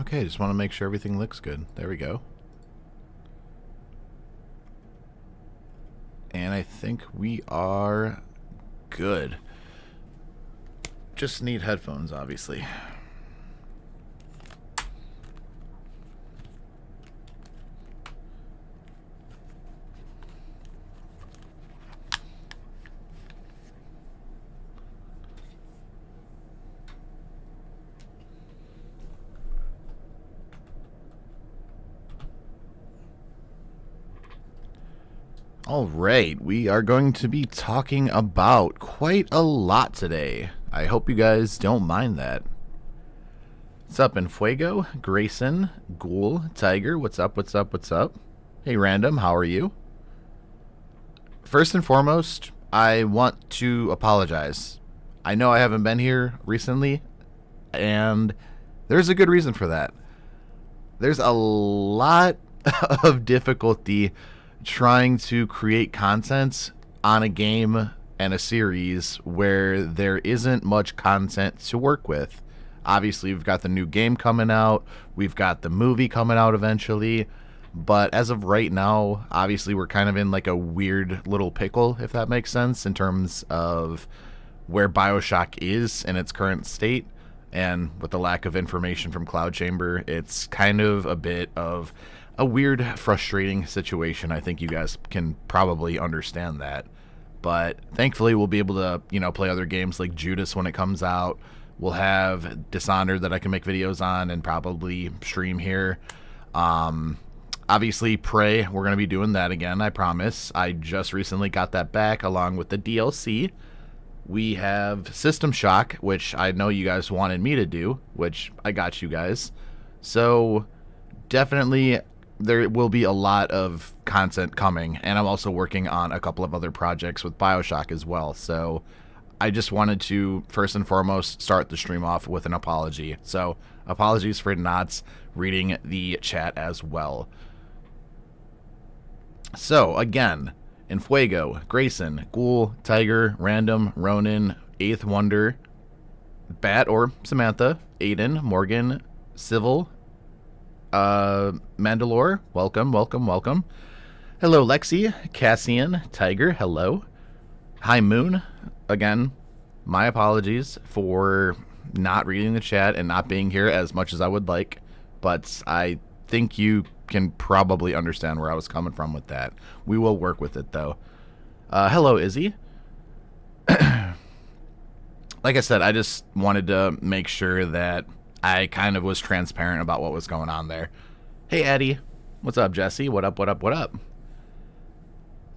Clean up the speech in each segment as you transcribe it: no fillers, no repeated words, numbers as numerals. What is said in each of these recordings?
Okay, just want to make sure everything looks good. There we go. And I think we are good. Just need headphones, obviously. Alright, we are going to be talking about quite a lot today. I hope you guys don't mind that. What's up, Fuego, Grayson, Ghoul, Tiger, what's up, what's up, what's up? Hey, Random, how are you? First and foremost, I want to apologize. I know I haven't been here recently, and there's a good reason for that. There's a lot of difficulty trying to create content on a game and a series where there isn't much content to work with. Obviously, we've got the new game coming out, we've got the movie coming out eventually, but as of right now, obviously we're kind of in like a weird little pickle, if that makes sense, in terms of where Bioshock is in its current state. And with the lack of information from Cloud Chamber, it's kind of a bit of a weird, frustrating situation. I think you guys can probably understand that. But thankfully, we'll be able to, play other games like Judas when it comes out. We'll have Dishonored that I can make videos on and probably stream here. Obviously, Prey, we're going to be doing that again, I promise. I just recently got that back along with the DLC. We have System Shock, which I know you guys wanted me to do, which I got you guys. So definitely there will be a lot of content coming, and I'm also working on a couple of other projects with Bioshock as well. So I just wanted to, first and foremost, start the stream off with an apology. So apologies for not reading the chat as well. So again, Fuego, Grayson, Ghoul, Tiger, Random, Ronin, Eighth Wonder, Bat or Samantha, Aiden, Morgan, Civil, Mandalore, welcome, welcome, welcome. Hello, Lexi, Cassian, Tiger, hello. Hi, Moon. Again, my apologies for not reading the chat and not being here as much as I would like, but I think you can probably understand where I was coming from with that. We will work with it, though. Hello, Izzy. Like I said, I just wanted to make sure that I kind of was transparent about what was going on there. Hey, Eddie. What's up, Jesse? What up, what up, what up?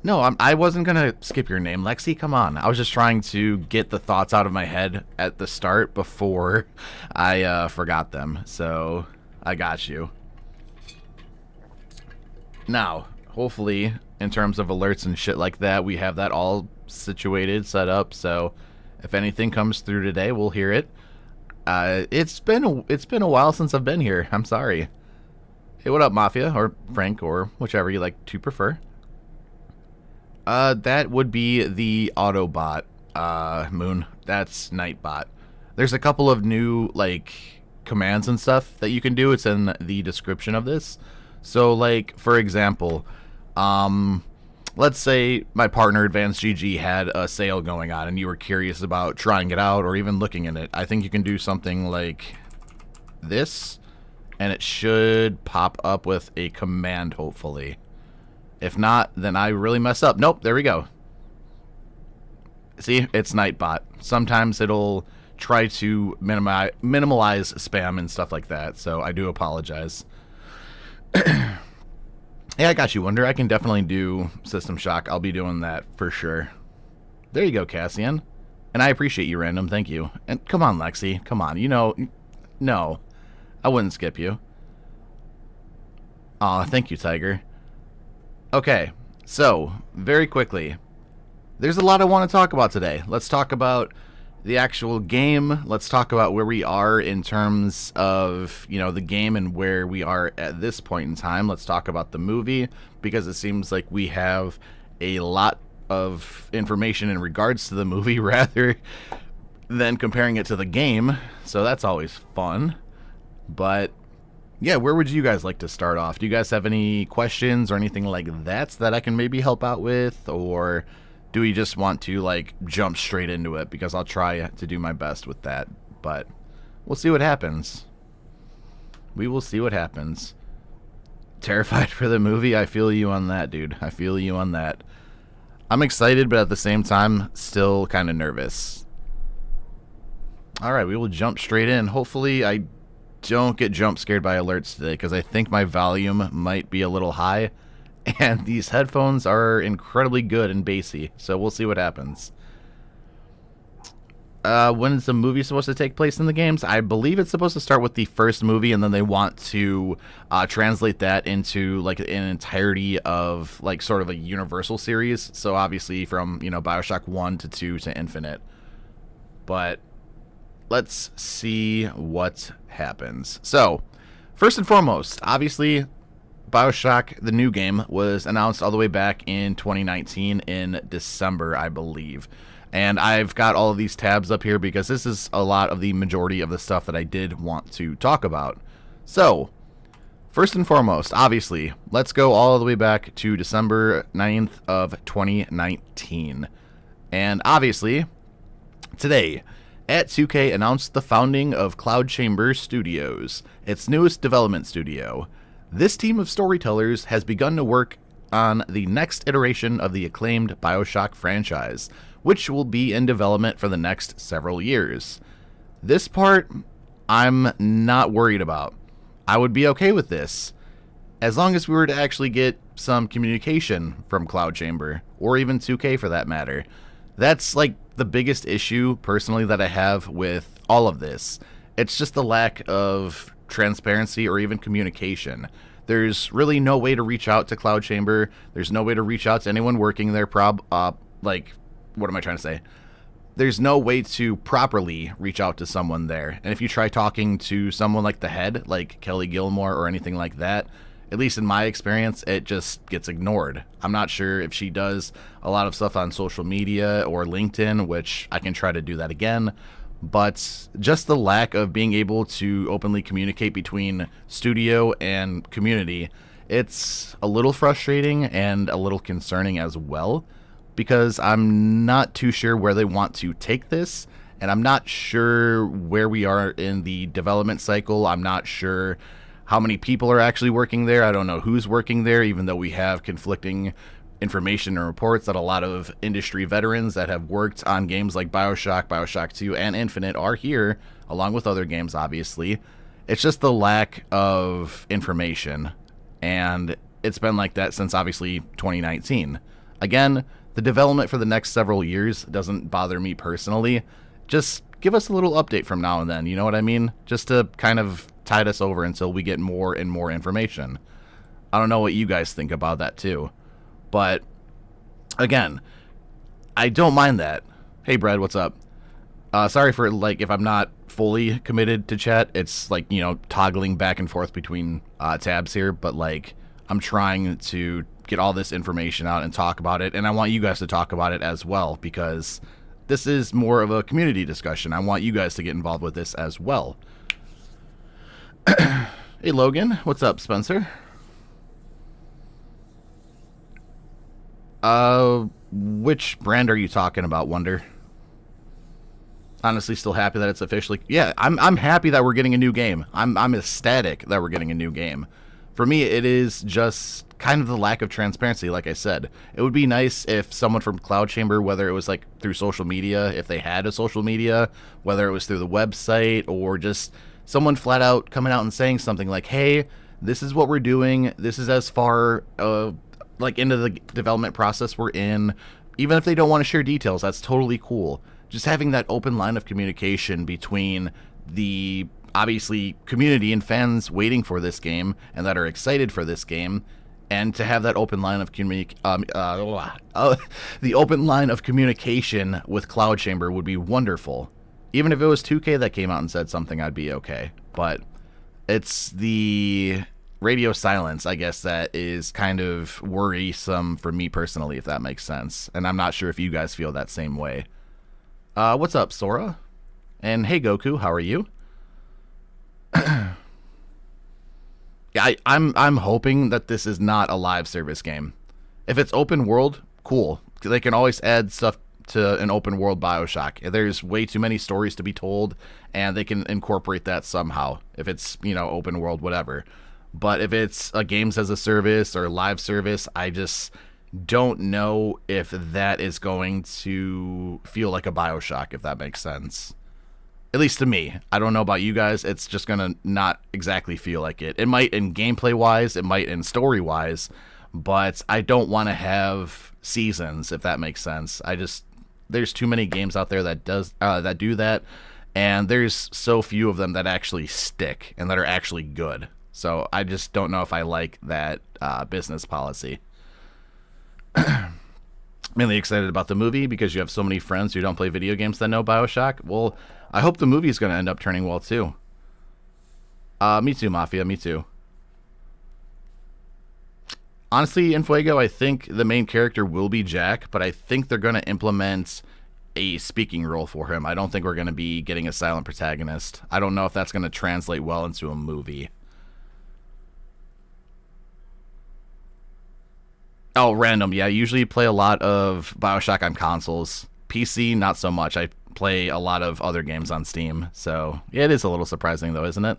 No, I wasn't going to skip your name, Lexi. Come on. I was just trying to get the thoughts out of my head at the start before I forgot them. So, I got you. Now, hopefully, in terms of alerts and shit like that, we have that all situated, set up. So, if anything comes through today, we'll hear it. It's been a while since I've been here. I'm sorry. Hey, what up, Mafia or Frank or whichever you like to prefer? That would be the Autobot, Moon. That's Nightbot. There's a couple of new commands and stuff that you can do. It's in the description of this. So for example, let's say my partner Advanced GG had a sale going on and you were curious about trying it out or even looking in it. I think you can do something like this, and it should pop up with a command, hopefully. If not, then I really mess up. Nope, there we go. See, it's Nightbot. Sometimes it'll try to minimize spam and stuff like that, so I do apologize. Yeah, I got you, Wonder. I can definitely do System Shock. I'll be doing that for sure. There you go, Cassian. And I appreciate you, Random. Thank you. And come on, Lexi. Come on. No. I wouldn't skip you. Aw, thank you, Tiger. Okay, so, very quickly. There's a lot I want to talk about today. Let's talk about the actual game. Let's talk about where we are in terms of, the game and where we are at this point in time. Let's talk about the movie, because it seems like we have a lot of information in regards to the movie rather than comparing it to the game. So that's always fun. But Yeah, where would you guys like to start off? Do you guys have any questions or anything like that I can maybe help out with? Or do we just want to, like, jump straight into it? Because I'll try to do my best with that. But we'll see what happens. We will see what happens. Terrified for the movie? I feel you on that, dude. I feel you on that. I'm excited, but at the same time, still kind of nervous. Alright, we will jump straight in. Hopefully I don't get jump scared by alerts today, because I think my volume might be a little high, and these headphones are incredibly good and bassy, so we'll see what happens. When is the movie supposed to take place in the games? I believe it's supposed to start with the first movie, and then they want to translate that into like an entirety of like sort of a universal series. So obviously from, you know, Bioshock 1 to 2 to Infinite. But let's see what happens. So, first and foremost, obviously, Bioshock, the new game, was announced all the way back in 2019 in December, I believe. And I've got all of these tabs up here because this is a lot of the majority of the stuff that I did want to talk about. So, first and foremost, obviously, let's go all the way back to December 9th of 2019. And obviously, today, at 2K announced the founding of Cloud Chamber Studios, its newest development studio. This team of storytellers has begun to work on the next iteration of the acclaimed Bioshock franchise, which will be in development for the next several years. This part, I'm not worried about. I would be okay with this, as long as we were to actually get some communication from Cloud Chamber, or even 2K for that matter. That's like the biggest issue, personally, that I have with all of this. It's just the lack of transparency or even communication. There's really no way to reach out to Cloud Chamber. There's no way to reach out to anyone working there. What am I trying to say? There's no way to properly reach out to someone there. And if you try talking to someone like the head, like Kelly Gilmore or anything like that, at least in my experience, it just gets ignored. I'm not sure if she does a lot of stuff on social media or LinkedIn, which I can try to do that again. But just the lack of being able to openly communicate between studio and community, it's a little frustrating and a little concerning as well, because I'm not too sure where they want to take this, and I'm not sure where we are in the development cycle. I'm not sure how many people are actually working there. I don't know who's working there, even though we have conflicting information and reports that a lot of industry veterans that have worked on games like Bioshock, Bioshock 2, and Infinite are here, along with other games, obviously. It's just the lack of information, and it's been like that since, obviously, 2019. Again, the development for the next several years doesn't bother me personally. Just give us a little update from now and then, you know what I mean? Just to kind of tide us over until we get more and more information. I don't know what you guys think about that too. But, again, I don't mind that. Hey, Brad, what's up? Sorry for, like, if I'm not fully committed to chat. It's, like, you know, toggling back and forth between tabs here. But, like, I'm trying to get all this information out and talk about it. And I want you guys to talk about it as well, because this is more of a community discussion. I want you guys to get involved with this as well. Hey, Logan. What's up, Spencer? Which brand are you talking about, Wonder? Honestly, still happy that it's officially... Yeah, I'm happy that we're getting a new game. I'm ecstatic that we're getting a new game. For me, it is just kind of the lack of transparency, like I said. It would be nice if someone from Cloud Chamber, whether it was like through social media, if they had a social media, whether it was through the website, or just someone flat out coming out and saying something like, hey, this is what we're doing, this is as far like into the development process we're in. Even if they don't want to share details, that's totally cool. Just having that open line of communication between the obviously community and fans waiting for this game and that are excited for this game, and to have that open line of the open line of communication with Cloud Chamber would be wonderful. Even if it was 2K that came out and said something, I'd be okay. But it's the radio silence, I guess, that is kind of worrisome for me personally, if that makes sense. And I'm not sure if you guys feel that same way. What's up, Sora? And hey, Goku, how are you? I'm hoping that this is not a live service game. If it's open world, cool. They can always add stuff to an open world Bioshock. There's way too many stories to be told, and they can incorporate that somehow. If it's, open world, whatever. But if it's a games as a service or live service, I just don't know if that is going to feel like a Bioshock, if that makes sense. At least to me. I don't know about you guys. It's just going to not exactly feel like it. It might in gameplay-wise, it might in story-wise, but I don't want to have seasons, if that makes sense. There's too many games out there that do that, and there's so few of them that actually stick and that are actually good. So I just don't know if I like that business policy. Mainly excited about the movie because you have so many friends who don't play video games that know Bioshock. Well, I hope the movie is going to end up turning well too. Me too, Mafia. Me too. Honestly, in Fuego, I think the main character will be Jack, but I think they're going to implement a speaking role for him. I don't think we're going to be getting a silent protagonist. I don't know if that's going to translate well into a movie. Oh, random. Yeah, I usually play a lot of Bioshock on consoles. PC, not so much. I play a lot of other games on Steam. So, yeah, it is a little surprising, though, isn't it?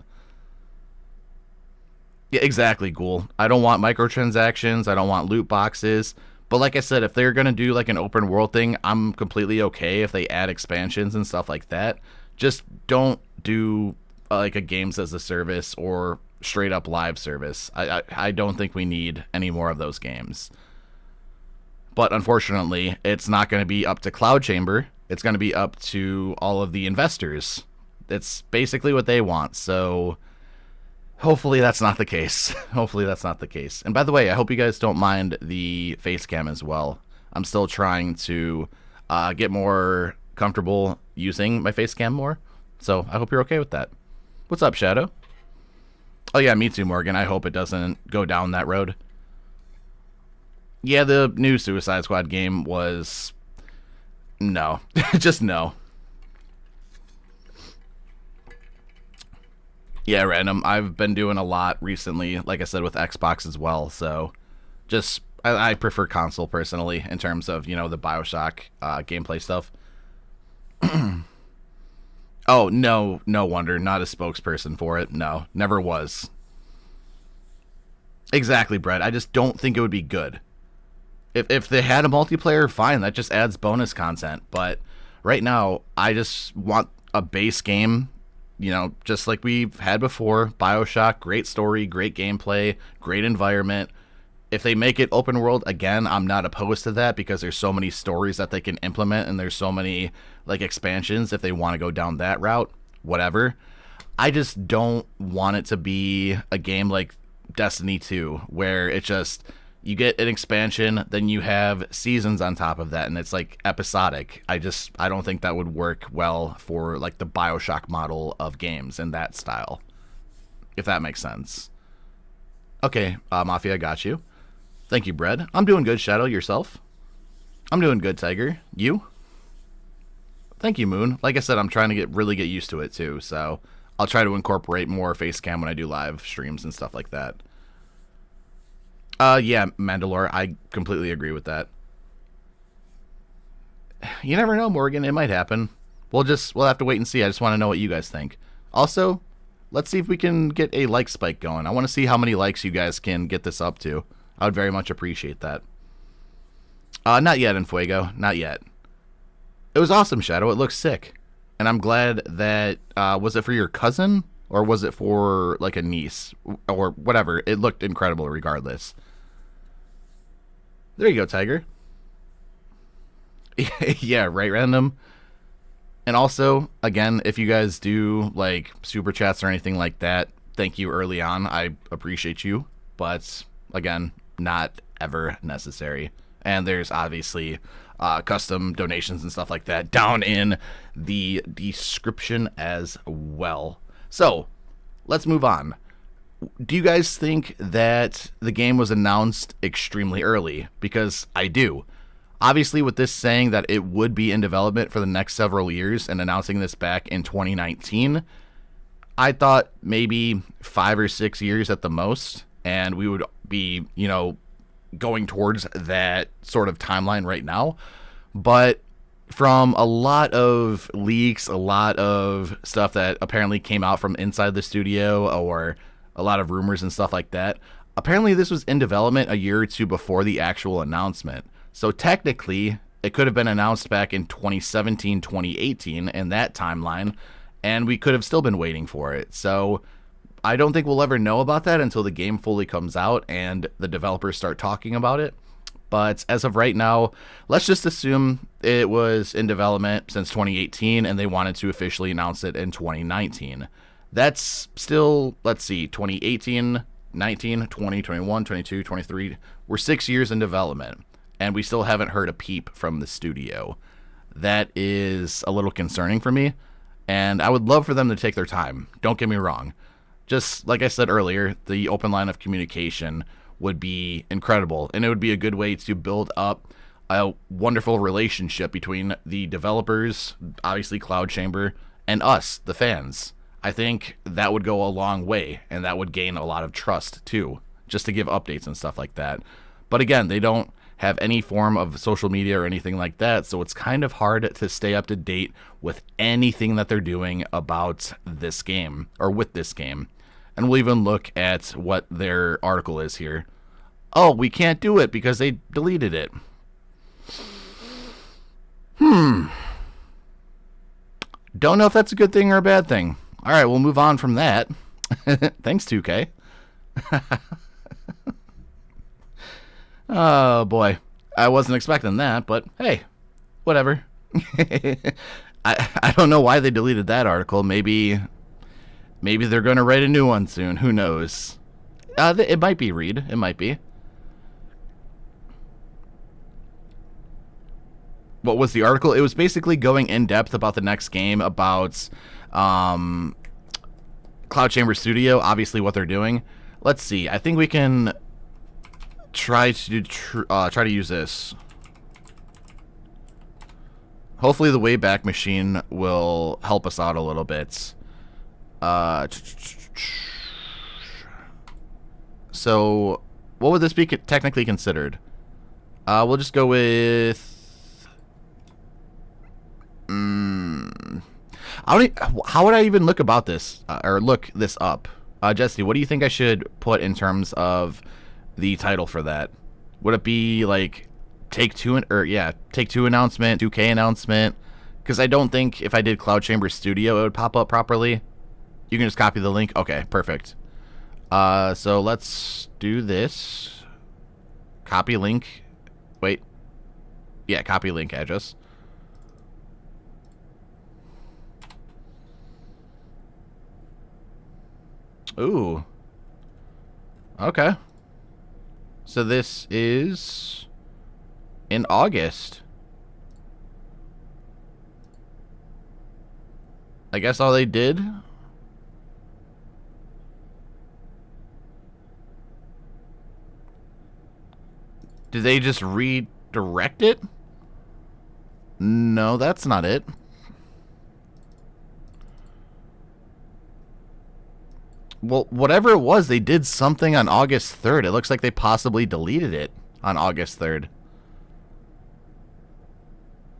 Yeah, exactly, Ghoul. I don't want microtransactions. I don't want loot boxes. But like I said, if they're going to do like an open world thing, I'm completely okay if they add expansions and stuff like that. Just don't do like a games as a service or straight up live service. I don't think we need any more of those games. But unfortunately, it's not going to be up to Cloud Chamber. It's going to be up to all of the investors. It's basically what they want. So hopefully that's not the case. Hopefully that's not the case. And by the way, I hope you guys don't mind the face cam as well. I'm still trying to get more comfortable using my face cam more. So I hope you're okay with that. What's up, Shadow? Oh yeah, me too, Morgan. I hope it doesn't go down that road. Yeah, the new Suicide Squad game was... no. Just no. Yeah, random. I've been doing a lot recently, like I said, with Xbox as well. So just, I prefer console personally in terms of, the Bioshock gameplay stuff. Oh, no wonder. Not a spokesperson for it. No, never was. Exactly, Brett. I just don't think it would be good. If they had a multiplayer, fine. That just adds bonus content. But right now, I just want a base game, just like we've had before. Bioshock, great story, great gameplay, great environment. If they make it open world, again, I'm not opposed to that because there's so many stories that they can implement and there's so many like expansions if they want to go down that route, whatever. I just don't want it to be a game like Destiny 2 where it just, you get an expansion, then you have seasons on top of that and it's like episodic. I don't think that would work well for like the Bioshock model of games in that style, if that makes sense. Okay, Mafia, got you. Thank you, Bread. I'm doing good, Shadow. Yourself? I'm doing good, Tiger. You? Thank you, Moon. Like I said, I'm trying to really get used to it, too, so I'll try to incorporate more face cam when I do live streams and stuff like that. Yeah, Mandalore, I completely agree with that. You never know, Morgan. It might happen. We'll have to wait and see. I just want to know what you guys think. Also, let's see if we can get a like spike going. I want to see how many likes you guys can get this up to. I would very much appreciate that. Not yet, Fuego. Not yet. It was awesome, Shadow. It looks sick. And I'm glad that... was it for your cousin? Or was it for, like, a niece? Or whatever. It looked incredible regardless. There you go, Tiger. Yeah, right, Random? And also, again, if you guys do, like, super chats or anything like that, thank you early on. I appreciate you. But, again, not ever necessary. And there's obviously custom donations and stuff like that down in the description as well. So, let's move on. Do you guys think that the game was announced extremely early? Because I do. Obviously, with this saying that it would be in development for the next several years and announcing this back in 2019, I thought maybe 5 or 6 years at the most, and we would be, going towards that sort of timeline right now. But from a lot of leaks, a lot of stuff that apparently came out from inside the studio, or a lot of rumors and stuff like that, apparently this was in development a year or two before the actual announcement. So technically, it could have been announced back in 2017, 2018 in that timeline, and we could have still been waiting for it. So I don't think we'll ever know about that until the game fully comes out and the developers start talking about it. But as of right now, let's just assume it was in development since 2018 and they wanted to officially announce it in 2019. That's still, let's see, 2018, 19, 20, 21, 22, 23. We're 6 years in development, and we still haven't heard a peep from the studio. That is a little concerning for me, and I would love for them to take their time. Don't get me wrong. Just like I said earlier, the open line of communication would be incredible, and it would be a good way to build up a wonderful relationship between the developers, obviously Cloud Chamber, and us, the fans. I think that would go a long way, and that would gain a lot of trust too, just to give updates and stuff like that. But again, they don't have any form of social media or anything like that, so it's kind of hard to stay up to date with anything that they're doing about this game, or with this game. And we'll even look at what their article is here. Oh, we can't do it because they deleted it. Don't know if that's a good thing or a bad thing. All right, we'll move on from that. Thanks, 2K. Oh, boy. I wasn't expecting that, but hey, whatever. I don't know why they deleted that article. Maybe they're going to write a new one soon. Who knows? It might be Reed. It might be. What was the article? It was basically going in depth about the next game, about Cloud Chamber Studio, obviously what they're doing. Let's see. I think we can try to use this. Hopefully the Wayback Machine will help us out a little bit. So, what would this be technically considered? We'll just go with... how would I even look about this, or look this up? Jesse, what do you think I should put in terms of the title for that? Would it be like Take-Two announcement, 2K announcement? Because I don't think if I did Cloud Chamber Studio, it would pop up properly. You can just copy the link. Okay, perfect. So let's do this. Copy link. Wait. Yeah, copy link address. Ooh. Okay. So this is in August. I guess all they did... Did they just redirect it? No, that's not it. Well, whatever it was, they did something on August 3rd. It looks like they possibly deleted it on August 3rd.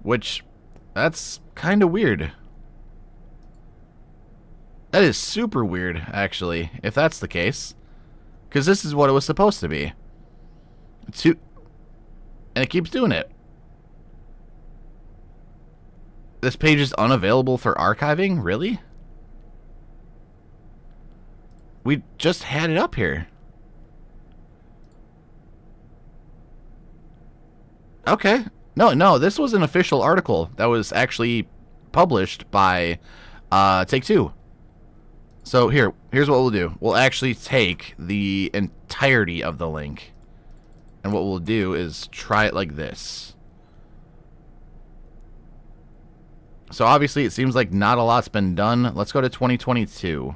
Which, that's kind of weird. That is super weird, actually, if that's the case. Because this is what it was supposed to be. And it keeps doing it. This page is unavailable for archiving? Really? We just had it up here. Okay. No, this was an official article that was actually published by Take-Two. So here's what we'll do. We'll actually take the entirety of the link. And what we'll do is try it like this. So obviously it seems like not a lot's been done. Let's go to 2022.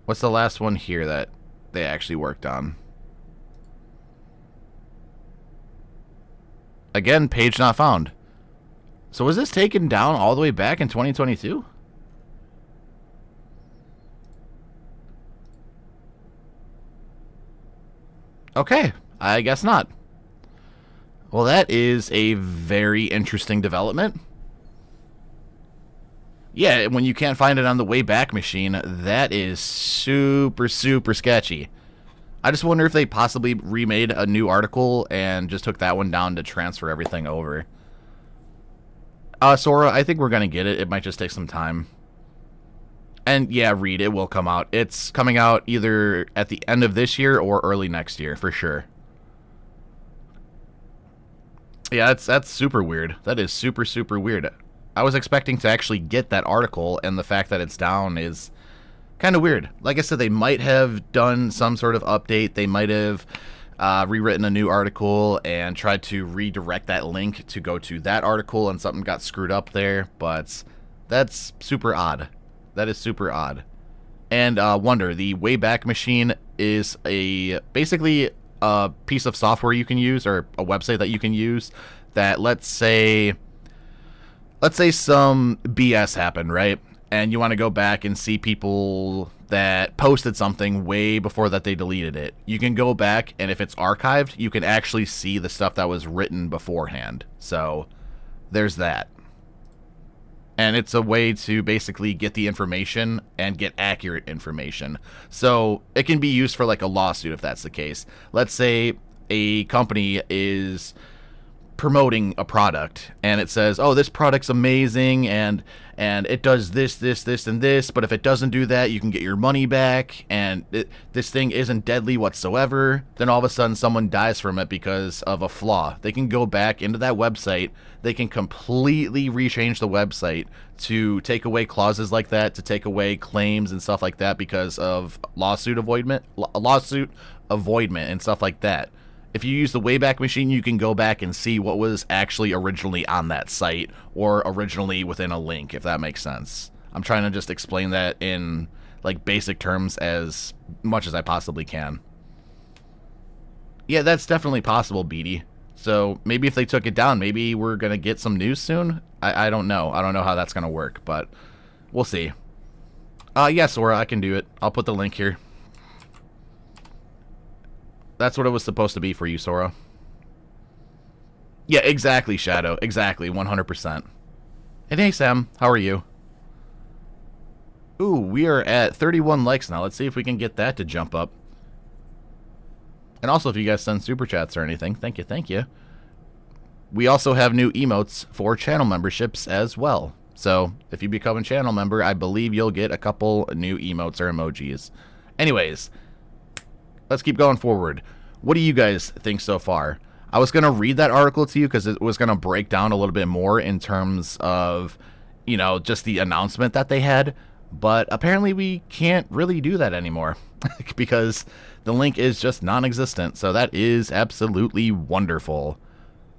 What's the last one here that they actually worked on? Again, page not found. So was this taken down all the way back in 2022? Okay, I guess not. Well, that is a very interesting development. Yeah, when you can't find it on the Wayback Machine, that is super, super sketchy. I just wonder if they possibly remade a new article and just took that one down to transfer everything over. Sora, I think we're going to get it. It might just take some time. And yeah, Reed, it will come out. It's coming out either at the end of this year or early next year, for sure. Yeah, that's super weird. That is super, super weird. I was expecting to actually get that article, and the fact that it's down is kind of weird. Like I said, they might have done some sort of update. They might have rewritten a new article and tried to redirect that link to go to that article, and something got screwed up there. But that's super odd. That is super odd. And Wonder, the Wayback Machine is basically a piece of software you can use, or a website that you can use, that let's say some BS happened, right? And you want to go back and see people that posted something way before that they deleted it. You can go back, and if it's archived, you can actually see the stuff that was written beforehand. So there's that. And it's a way to basically get the information and get accurate information. So it can be used for like a lawsuit if that's the case. Let's say a company is promoting a product and it says, oh, this product's amazing and it does this, and this, but if it doesn't do that, you can get your money back, and this thing isn't deadly whatsoever. Then all of a sudden someone dies from it because of a flaw. They can go back into that website. They can completely rechange the website to take away clauses like that, to take away claims and stuff like that because of lawsuit avoidment and stuff like that. If you use the Wayback Machine, you can go back and see what was actually originally on that site or originally within a link, if that makes sense. I'm trying to just explain that in like basic terms as much as I possibly can. Yeah, that's definitely possible, Beatty. So maybe if they took it down, maybe we're going to get some news soon? I don't know. I don't know how that's going to work, but we'll see. Yeah, Sora, I can do it. I'll put the link here. That's what it was supposed to be for you, Sora. Yeah, exactly, Shadow. Exactly, 100%. And hey, Sam, how are you? Ooh, we are at 31 likes now. Let's see if we can get that to jump up. And also, if you guys send super chats or anything, thank you, thank you. We also have new emotes for channel memberships as well. So, if you become a channel member, I believe you'll get a couple new emotes or emojis. Anyways, let's keep going forward. What do you guys think so far? I was going to read that article to you because it was going to break down a little bit more in terms of, you know, just the announcement that they had. But apparently we can't really do that anymore because the link is just non-existent. So that is absolutely wonderful.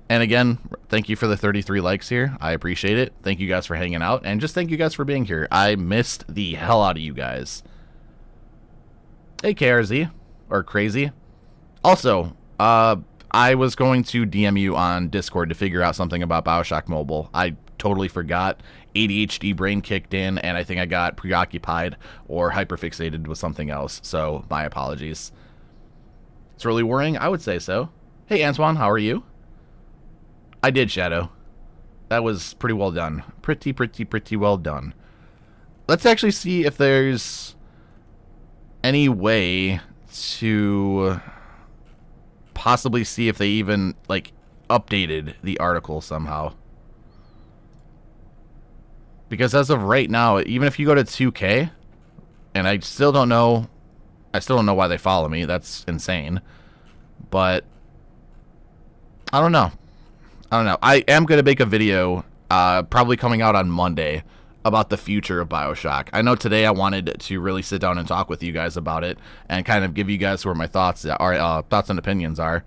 And again, thank you for the 33 likes here. I appreciate it. Thank you guys for hanging out. And just thank you guys for being here. I missed the hell out of you guys. Hey, KRZ. Or Crazy. Also, I was going to DM you on Discord to figure out something about Bioshock Mobile. I totally forgot. ADHD brain kicked in, and I think I got preoccupied or hyperfixated with something else. So, my apologies. It's really worrying? I would say so. Hey, Antoine, how are you? I did, Shadow. That was pretty well done. Pretty well done. Let's actually see if there's any way to possibly see if they even like updated the article somehow, because as of right now, even if you go to 2K, and I still don't know why they follow me. That's insane. But I don't know. I am going to make a video probably coming out on Monday about the future of Bioshock. I know today I wanted to really sit down and talk with you guys about it and kind of give you guys where my thoughts and opinions are.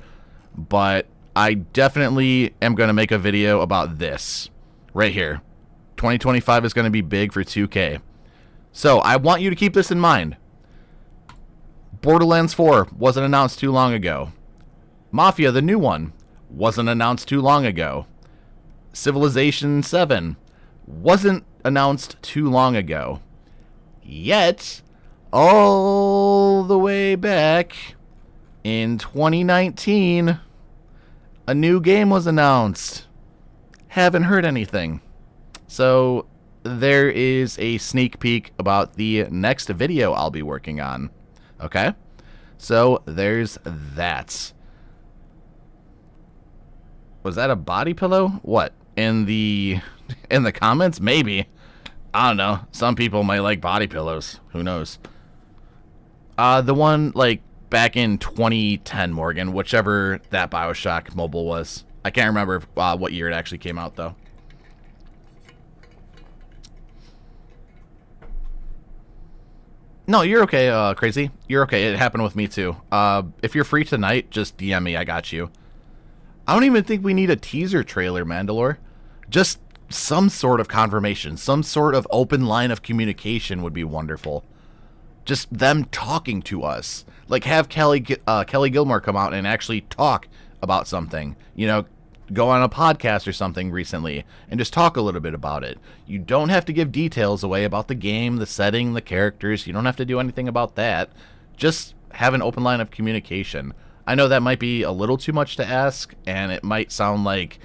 But I definitely am going to make a video about this right here. 2025 is going to be big for 2K. So I want you to keep this in mind. Borderlands 4 wasn't announced too long ago. Mafia, the new one, wasn't announced too long ago. Civilization 7 wasn't announced too long ago. Yet, all the way back In 2019, a new game was announced. Haven't heard anything. So there is a sneak peek about the next video I'll be working on. Okay? So there's that. Was that a body pillow? What? In the comments? Maybe. I don't know. Some people might like body pillows. Who knows? The one like back in 2010, Morgan, whichever that Bioshock mobile was. I can't remember what year it actually came out though. No, you're okay, Crazy. You're okay. It happened with me too. If you're free tonight, just DM me. I got you. I don't even think we need a teaser trailer, Mandalore. Just some sort of confirmation, some sort of open line of communication would be wonderful. Just them talking to us. Like, have Kelly Gilmore come out and actually talk about something. You know, go on a podcast or something recently and just talk a little bit about it. You don't have to give details away about the game, the setting, the characters. You don't have to do anything about that. Just have an open line of communication. I know that might be a little too much to ask, and it might sound like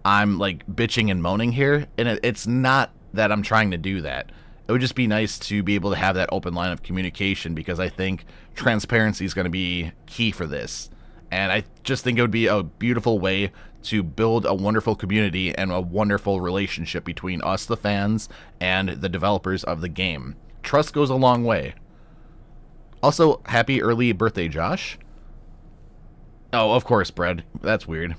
I'm like bitching and moaning here, and it's not that I'm trying to do that. It would just be nice to be able to have that open line of communication, because I think transparency is going to be key for this. And I just think it would be a beautiful way to build a wonderful community and a wonderful relationship between us, the fans, and the developers of the game. Trust goes a long way. Also, happy early birthday, Josh. Oh, of course, Brad. That's weird.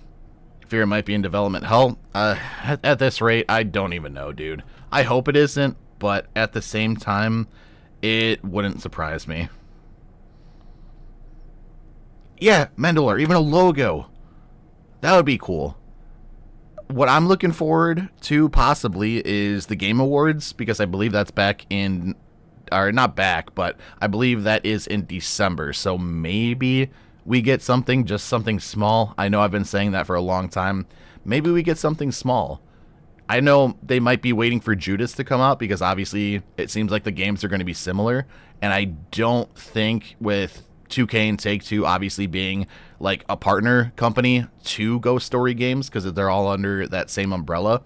Fear it might be in development. Hell, at this rate, I don't even know, dude. I hope it isn't, but at the same time, it wouldn't surprise me. Yeah, Mandalore, even a logo. That would be cool. What I'm looking forward to, possibly, is the Game Awards, because I believe that's back in... Or, not back, but I believe that is in December, so maybe we get something, just something small. I know I've been saying that for a long time. Maybe we get something small. I know they might be waiting for Judas to come out, because obviously it seems like the games are going to be similar, and I don't think with 2K and Take-Two obviously being like a partner company to Ghost Story games, because they're all under that same umbrella,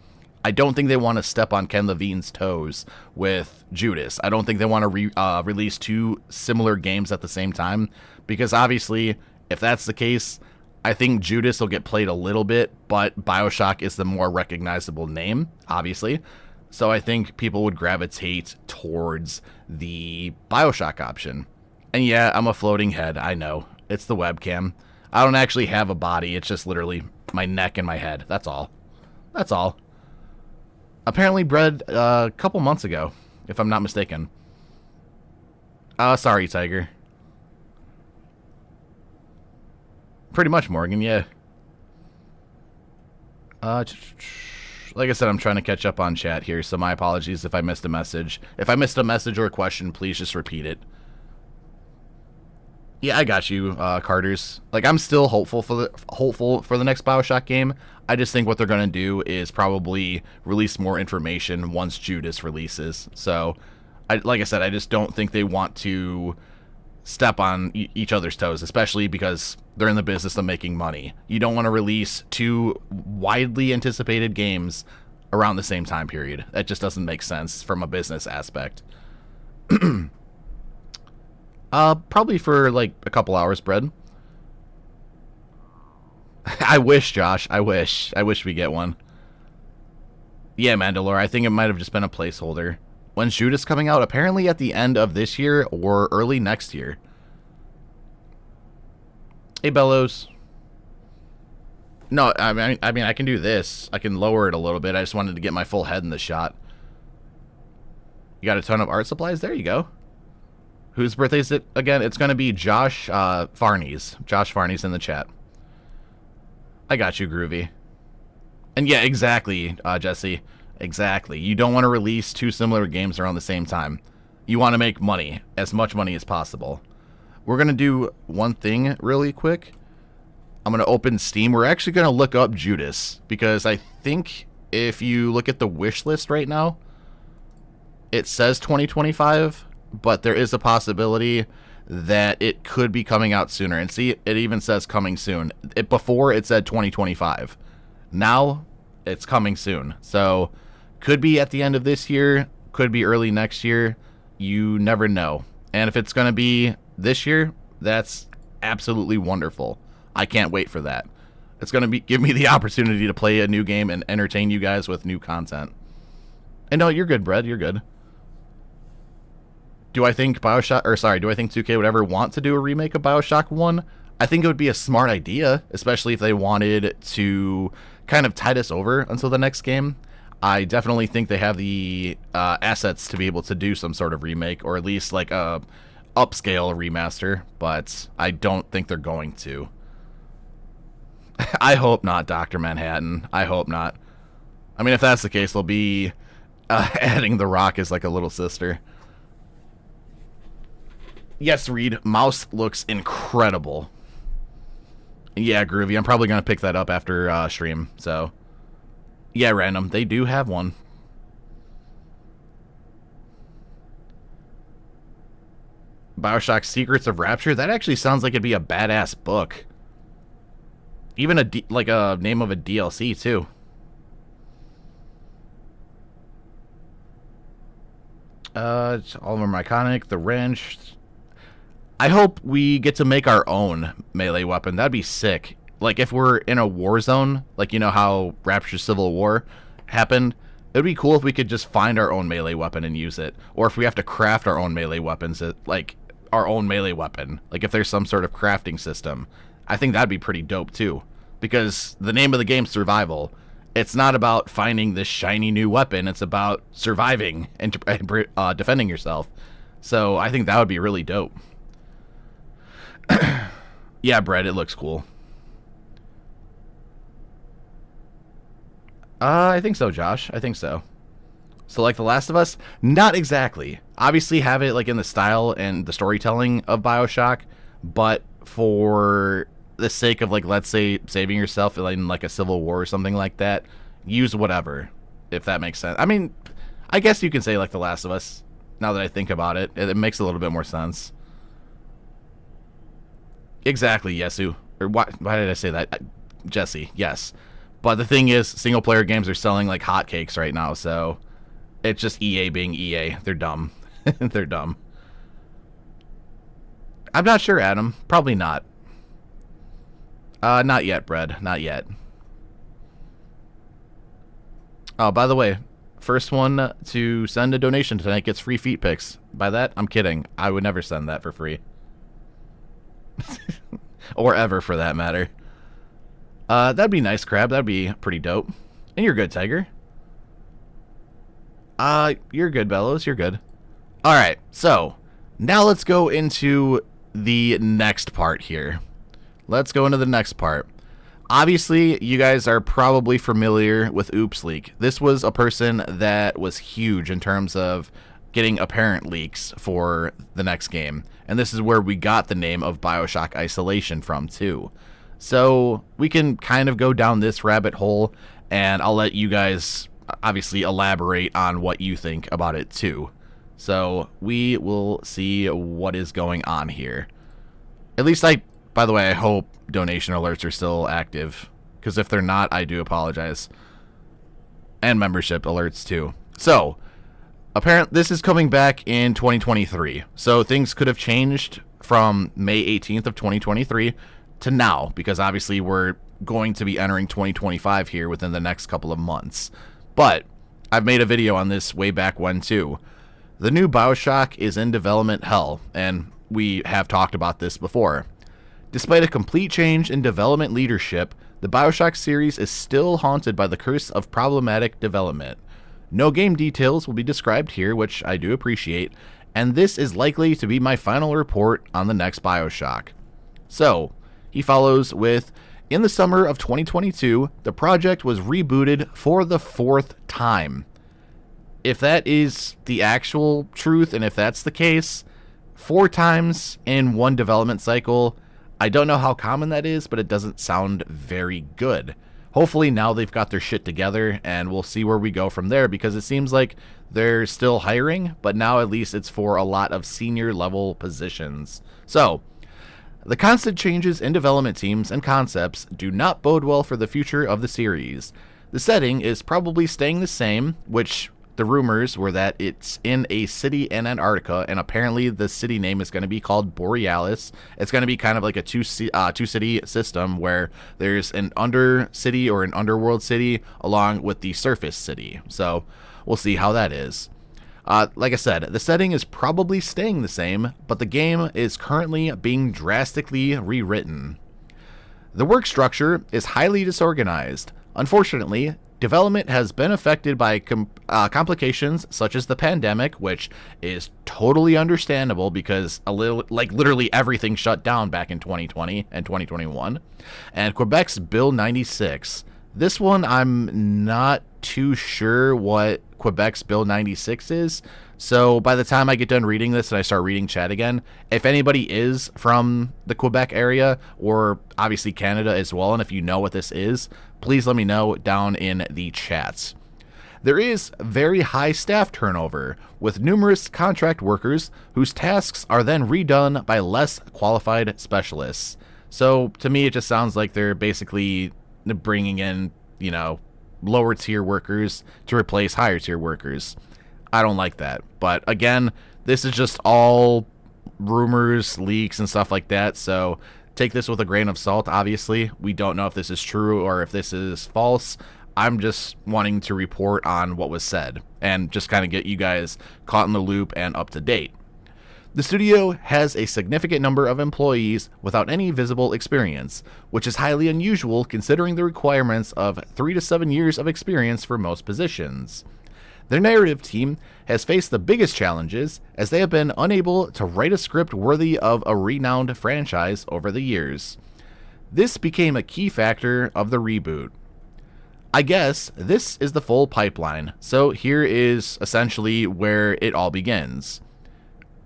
I don't think they want to step on Ken Levine's toes with Judas. I don't think they want to release two similar games at the same time, because obviously if that's the case, I think Judas will get played a little bit, but Bioshock is the more recognizable name, obviously. So I think people would gravitate towards the Bioshock option. And yeah, I'm a floating head, I know. It's the webcam. I don't actually have a body, it's just literally my neck and my head. That's all. That's all. Apparently bred a couple months ago, if I'm not mistaken. Sorry, Tiger. Pretty much, Morgan, yeah. Like I said, I'm trying to catch up on chat here, so my apologies if I missed a message. If I missed a message or a question, please just repeat it. Yeah, I got you, Carters. Like, I'm still hopeful for the next Bioshock game. I just think what they're gonna do is probably release more information once Judas releases. So, like I said, I just don't think they want to step on each other's toes, especially because they're in the business of making money. You don't want to release two widely anticipated games around the same time period. That just doesn't make sense from a business aspect. Probably for like a couple hours, Bread. I wish, Josh. I wish we get one. Yeah, Mandalore, I think it might have just been a placeholder. When's Judas coming out? Apparently at the end of this year or early next year. Hey, Bellows. No, I mean, I can do this. I can lower it a little bit. I just wanted to get my full head in the shot. You got a ton of art supplies? There you go. Whose birthday is it again? It's going to be Josh Farney's. Josh Farney's in the chat. I got you, Groovy. And yeah, exactly, Jesse. Exactly. You don't want to release two similar games around the same time. You want to make money, as much money as possible. We're going to do one thing really quick. I'm going to open Steam. We're actually going to look up Judas, because I think if you look at the wish list right now, it says 2025, but there is a possibility that it could be coming out sooner. And see, it even says coming soon. Before it said 2025. Now it's coming soon. So could be at the end of this year, could be early next year. You never know. And if it's going to be this year, that's absolutely wonderful. I can't wait for that. It's going to give me the opportunity to play a new game and entertain you guys with new content. And no, you're good, Brett. You're good. Do I think do I think 2K would ever want to do a remake of Bioshock 1? I think it would be a smart idea, especially if they wanted to kind of tide us over until the next game. I definitely think they have the assets to be able to do some sort of remake, or at least like a upscale remaster, but I don't think they're going to. I hope not, Dr. Manhattan. I hope not. I mean, if that's the case, they'll be adding The Rock as like a little sister. Yes, Reed, mouse looks incredible. Yeah, Groovy, I'm probably going to pick that up after stream, so... Yeah, Random, they do have one. Bioshock Secrets of Rapture? That actually sounds like it'd be a badass book. Even like a name of a DLC, too. Oliver Iconic, the wrench. I hope we get to make our own melee weapon. That'd be sick. Like, if we're in a war zone, like, you know how Rapture Civil War happened, it would be cool if we could just find our own melee weapon and use it. Or if we have to craft our own melee weapons, like, our own melee weapon. Like, if there's some sort of crafting system. I think that'd be pretty dope, too. Because the name of the game's survival. It's not about finding this shiny new weapon. It's about surviving and defending yourself. So, I think that would be really dope. Yeah, Brett, it looks cool. I think so, Josh. I think so. So, like The Last of Us? Not exactly. Obviously have it, like, in the style and the storytelling of Bioshock, but for the sake of, like, let's say, saving yourself in, like, a civil war or something like that, use whatever, if that makes sense. I mean, I guess you can say, like, The Last of Us, now that I think about it. It makes a little bit more sense. Exactly, Yesu. Or why did I say that? Jesse, yes. But the thing is, single-player games are selling like hotcakes right now, so it's just EA being EA. They're dumb. They're dumb. I'm not sure, Adam. Probably not. Not yet, Brad. Not yet. Oh, by the way, first one to send a donation tonight gets free feet pics. By that, I'm kidding. I would never send that for free. Or ever, for that matter. That'd be nice, Crab. That'd be pretty dope. And you're good, Tiger. You're good, Bellows. You're good. Alright, so now let's go into the next part here. Let's go into the next part. Obviously, you guys are probably familiar with Oops Leak. This was a person that was huge in terms of getting apparent leaks for the next game. And this is where we got the name of Bioshock Isolation from, too. So we can kind of go down this rabbit hole, and I'll let you guys obviously elaborate on what you think about it too. So we will see what is going on here. At least by the way, I hope donation alerts are still active, because if they're not, I do apologize. And membership alerts too. So apparently this is coming back in 2023. So things could have changed from May 18th of 2023 to now, because obviously we're going to be entering 2025 here within the next couple of months. But I've made a video on this way back when too. The new Bioshock is in development hell, and we have talked about this before. Despite a complete change in development leadership, the Bioshock series is still haunted by the curse of problematic development. No game details will be described here, which I do appreciate, and this is likely to be my final report on the next Bioshock. So, he follows with, in the summer of 2022, the project was rebooted for the 4th time. If that is the actual truth, and if that's the case, 4 times in one development cycle, I don't know how common that is, but it doesn't sound very good. hopefully now they've got their shit together, and we'll see where we go from there, because it seems like they're still hiring, but now at least it's for a lot of senior level positions. So, the constant changes in development teams and concepts do not bode well for the future of the series. The setting is probably staying the same, which the rumors were that it's in a city in Antarctica, and apparently the city name is going to be called Borealis. It's going to be kind of like a two-city system where there's an under-city or an underworld city along with the surface city. So we'll see how that is. Like I said, the setting is probably staying the same, but the game is currently being drastically rewritten. The work structure is highly disorganized. Unfortunately, development has been affected by complications such as the pandemic, which is totally understandable because literally everything shut down back in 2020 and 2021, and Quebec's Bill 96. This one, I'm not too sure what Quebec's Bill 96 is, so by the time I get done reading this and I start reading chat again, if anybody is from the Quebec area, or obviously Canada as well, and if you know what this is, please let me know down in the chats. There is very high staff turnover, with numerous contract workers whose tasks are then redone by less qualified specialists. So to me, it just sounds like they're basically bringing in, lower tier workers to replace higher tier workers. I don't like that. But again, this is just all rumors, leaks, and stuff like that. So take this with a grain of salt, obviously. We don't know if this is true or if this is false. I'm just wanting to report on what was said and just kind of get you guys caught in the loop and up to date. The studio has a significant number of employees without any visible experience, which is highly unusual considering the requirements of 3 to 7 years of experience for most positions. Their narrative team has faced the biggest challenges as they have been unable to write a script worthy of a renowned franchise over the years. This became a key factor of the reboot. I guess this is the full pipeline, so here is essentially where it all begins.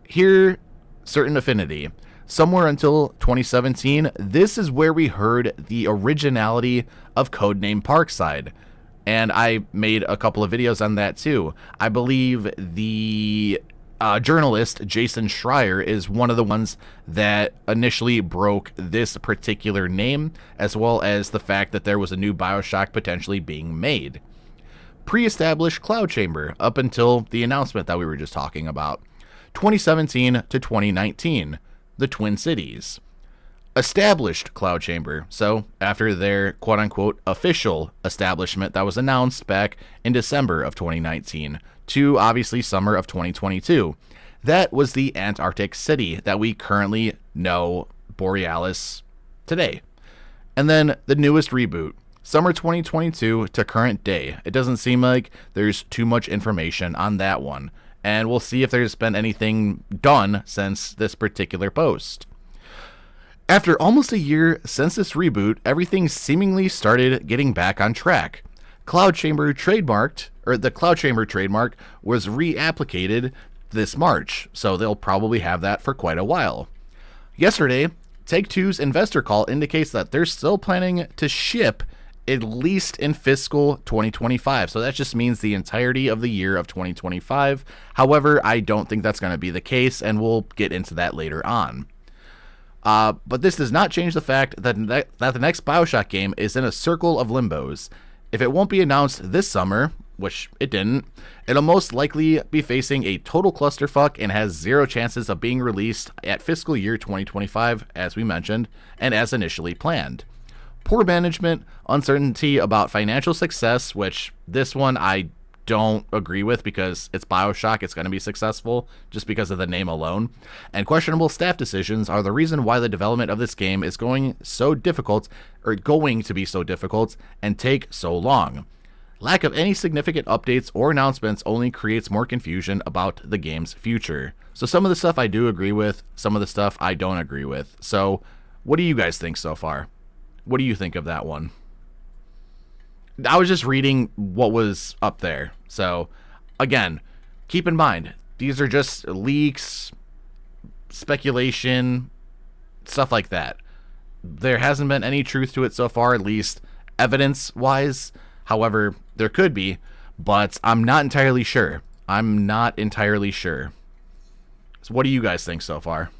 Here, certain affinity. Somewhere until 2017, this is where we heard the originality of Codename Parkside. And I made a couple of videos on that too. I believe the journalist Jason Schreier is one of the ones that initially broke this particular name, as well as the fact that there was a new Bioshock potentially being made. Pre-established Cloud Chamber up until the announcement that we were just talking about. 2017 to 2019, the Twin Cities. Established Cloud Chamber, so after their quote-unquote official establishment that was announced back in December of 2019 to obviously summer of 2022. That was the Antarctic city that we currently know, Borealis, today. And then the newest reboot, summer 2022 to current day. It doesn't seem like there's too much information on that one. And we'll see if there's been anything done since this particular post. After almost a year since this reboot, everything seemingly started getting back on track. The Cloud Chamber trademark was reapplicated this March, so they'll probably have that for quite a while. Yesterday, Take-Two's investor call indicates that they're still planning to ship at least in fiscal 2025. So that just means the entirety of the year of 2025. However, I don't think that's going to be the case, and we'll get into that later on. But this does not change the fact that the next Bioshock game is in a circle of limbos. If it won't be announced this summer, which it didn't, it'll most likely be facing a total clusterfuck and has zero chances of being released at fiscal year 2025, as we mentioned, and as initially planned. Poor management, uncertainty about financial success, which this one I don't agree with because it's Bioshock, it's going to be successful just because of the name alone, and questionable staff decisions are the reason why the development of this game is going to be so difficult and take so long. Lack of any significant updates or announcements only creates more confusion about the game's future. So some of the stuff I do agree with, some of the stuff I don't agree with. So what do you guys think so far? What do you think of that one? I was just reading what was up there. So, again, keep in mind, these are just leaks, speculation, stuff like that. There hasn't been any truth to it so far, at least evidence-wise. However, there could be, but I'm not entirely sure. I'm not entirely sure. So what do you guys think so far?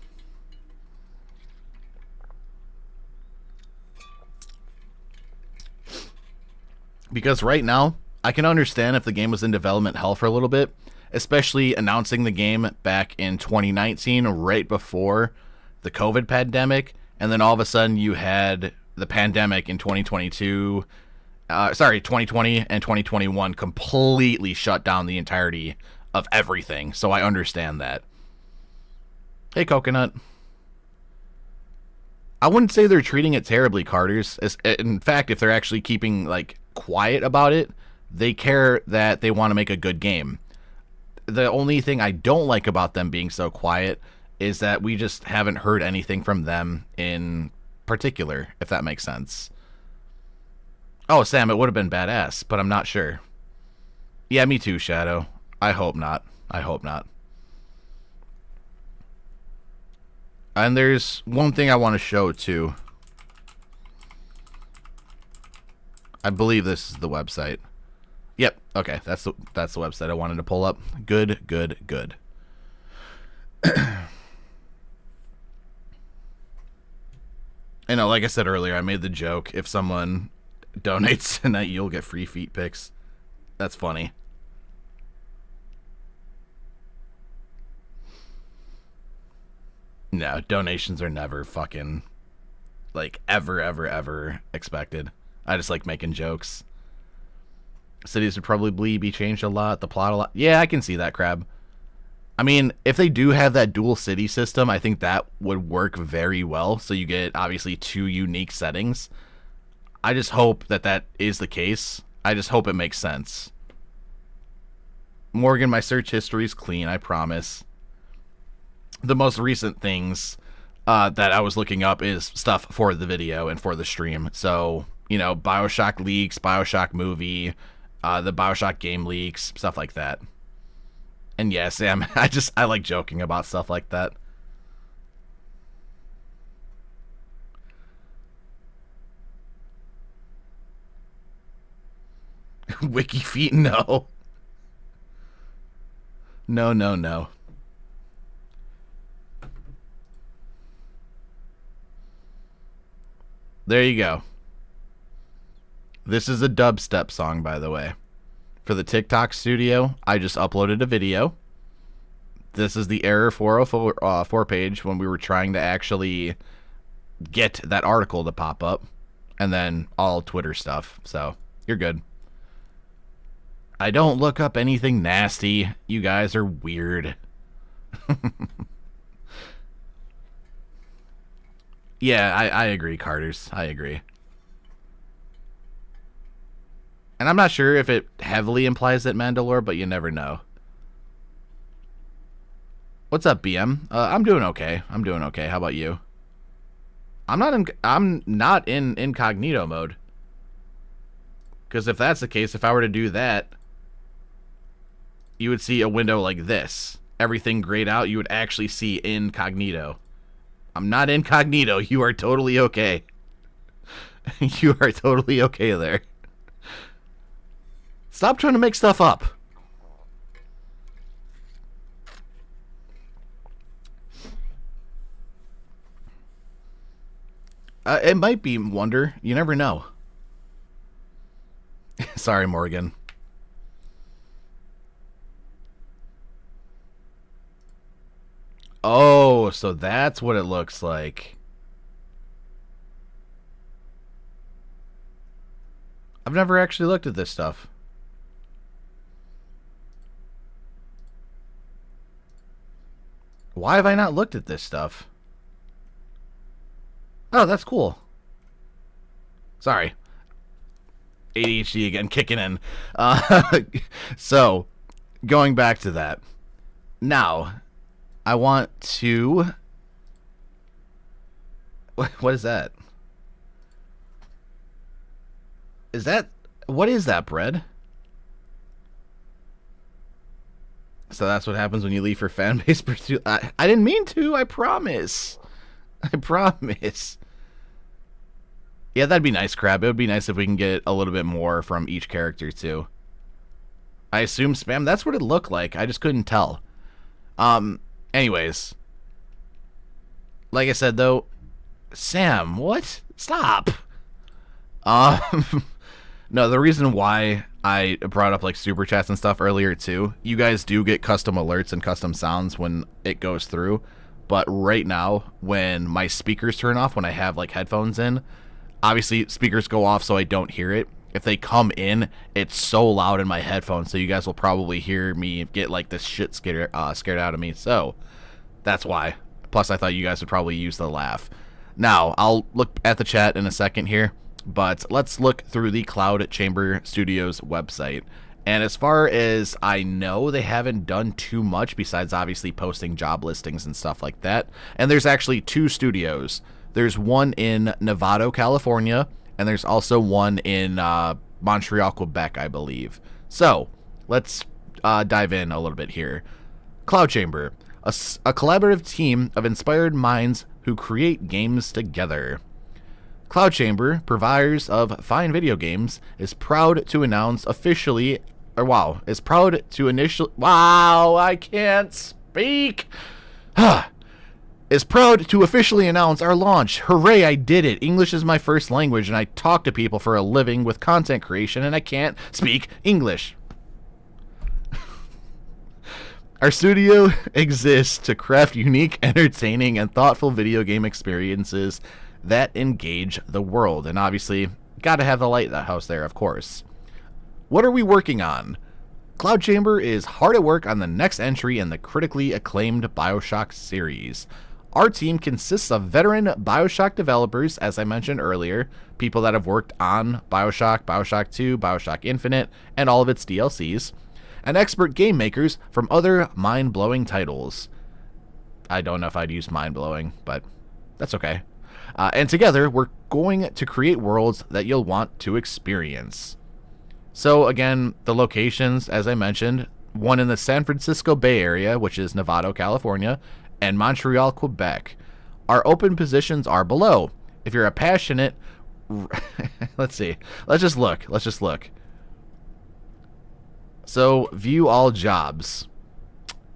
Because right now, I can understand if the game was in development hell for a little bit, especially announcing the game back in 2019, right before the COVID pandemic, and then all of a sudden you had the pandemic in 2022, 2020 and 2021 completely shut down the entirety of everything, so I understand that. Hey, Coconut. I wouldn't say they're treating it terribly, Carters. In fact, if they're actually keeping, like, quiet about it, they care that they want to make a good game. The only thing I don't like about them being so quiet is that we just haven't heard anything from them in particular, if that makes sense. Oh, Sam, it would have been badass, but I'm not sure. Yeah, me too, Shadow. I hope not. I hope not. And there's one thing I want to show, too. I believe this is the website. Yep, okay, that's the website I wanted to pull up. Good, good, good. You know, like I said earlier, I made the joke, if someone donates tonight, you'll get free feet pics. That's funny. No, donations are never fucking, like, ever expected. I just like making jokes. Cities would probably be changed a lot, the plot a lot. Yeah, I can see that, Crab. I mean, if they do have that dual city system, I think that would work very well. So you get, obviously, 2 unique settings. I just hope that that is the case. I just hope it makes sense. Morgan, my search history is clean, I promise. The most recent things that I was looking up is stuff for the video and for the stream. So, you know, Bioshock leaks, Bioshock Movie, the Bioshock game leaks, stuff like that. And yeah, Sam, I like joking about stuff like that. Wiki feet, no. No, no, no. There you go. This is a dubstep song, by the way. For the TikTok studio, I just uploaded a video. This is the Error 404 page when we were trying to actually get that article to pop up. And then all Twitter stuff. So, you're good. I don't look up anything nasty. You guys are weird. Yeah, I agree, Carters. I agree. And I'm not sure if it heavily implies that Mandalore, but you never know. What's up, BM? I'm doing okay. I'm doing okay. How about you? I'm not in incognito mode. Because if that's the case, if I were to do that, you would see a window like this. Everything grayed out, you would actually see incognito. I'm not incognito. You are totally okay. You are totally okay there. Stop trying to make stuff up. It might be Wonder. You never know. Sorry, Morgan. Oh, so that's what it looks like. I've never actually looked at this stuff. Why have I not looked at this stuff? Oh, that's cool. Sorry. ADHD again kicking in. So, going back to that. Now, I want to... What is that? Is that... What is that, bread? So that's what happens when you leave for fan-based pursuit. I didn't mean to, I promise. I promise. Yeah, that'd be nice, Crab. It would be nice if we can get a little bit more from each character, too. I assume spam. That's what it looked like. I just couldn't tell. Anyways. Like I said, though, Sam, what? Stop. No, the reason why I brought up like super chats and stuff earlier too, you guys do get custom alerts and custom sounds when it goes through. But right now, when my speakers turn off, when I have like headphones in, obviously speakers go off so I don't hear it. If they come in, it's so loud in my headphones, so you guys will probably hear me get like this shit scared out of me. So that's why. Plus, I thought you guys would probably use the laugh. Now, I'll look at the chat in a second here, but let's look through the Cloud Chamber Studios website. And as far as I know, they haven't done too much besides obviously posting job listings and stuff like that. And there's actually 2 studios. There's one in Novato, California, and there's also one in Montreal, Quebec, I believe. So, let's dive in a little bit here. Cloud Chamber, a collaborative team of inspired minds who create games together. Cloud Chamber, providers of fine video games, is proud to announce officially, I can't speak. Is proud to officially announce our launch. Hooray, I did it. English is my first language, and I talk to people for a living with content creation, and I can't speak English. Our studio exists to craft unique, entertaining, and thoughtful video game experiences that engage the world. And obviously, gotta have the lighthouse there, of course. What are we working on? Cloud Chamber is hard at work on the next entry in the critically acclaimed Bioshock series. Our team consists of veteran Bioshock developers, as I mentioned earlier, people that have worked on Bioshock, Bioshock 2, Bioshock Infinite, and all of its DLCs, and expert game makers from other mind-blowing titles. I don't know if I'd use mind-blowing, but that's okay. And together, we're going to create worlds that you'll want to experience. So again, the locations, as I mentioned, one in the San Francisco Bay Area, which is Novato, California, and Montreal, Quebec. Our open positions are below. If you're a passionate... Let's see. Let's just look. So, view all jobs.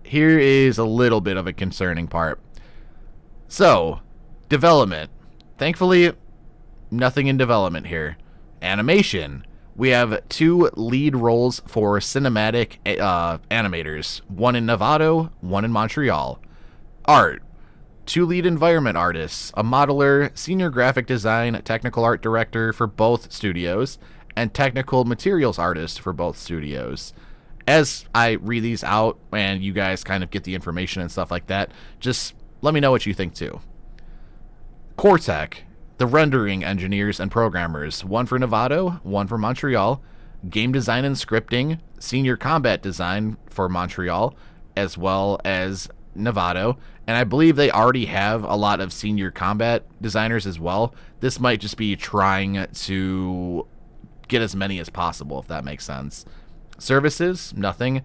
Here is a little bit of a concerning part. So, development. Thankfully, nothing in development here. Animation. We have 2 lead roles for cinematic animators. One in Novato, one in Montreal. Art. 2 lead environment artists. A modeler, senior graphic design, technical art director for both studios, and technical materials artist for both studios. As I read these out and you guys kind of get the information and stuff like that, just let me know what you think too. Core Tech, the rendering engineers and programmers, one for Novato, one for Montreal. Game design and scripting, senior combat design for Montreal, as well as Novato. And I believe they already have a lot of senior combat designers as well. This might just be trying to get as many as possible, if that makes sense. Services, nothing.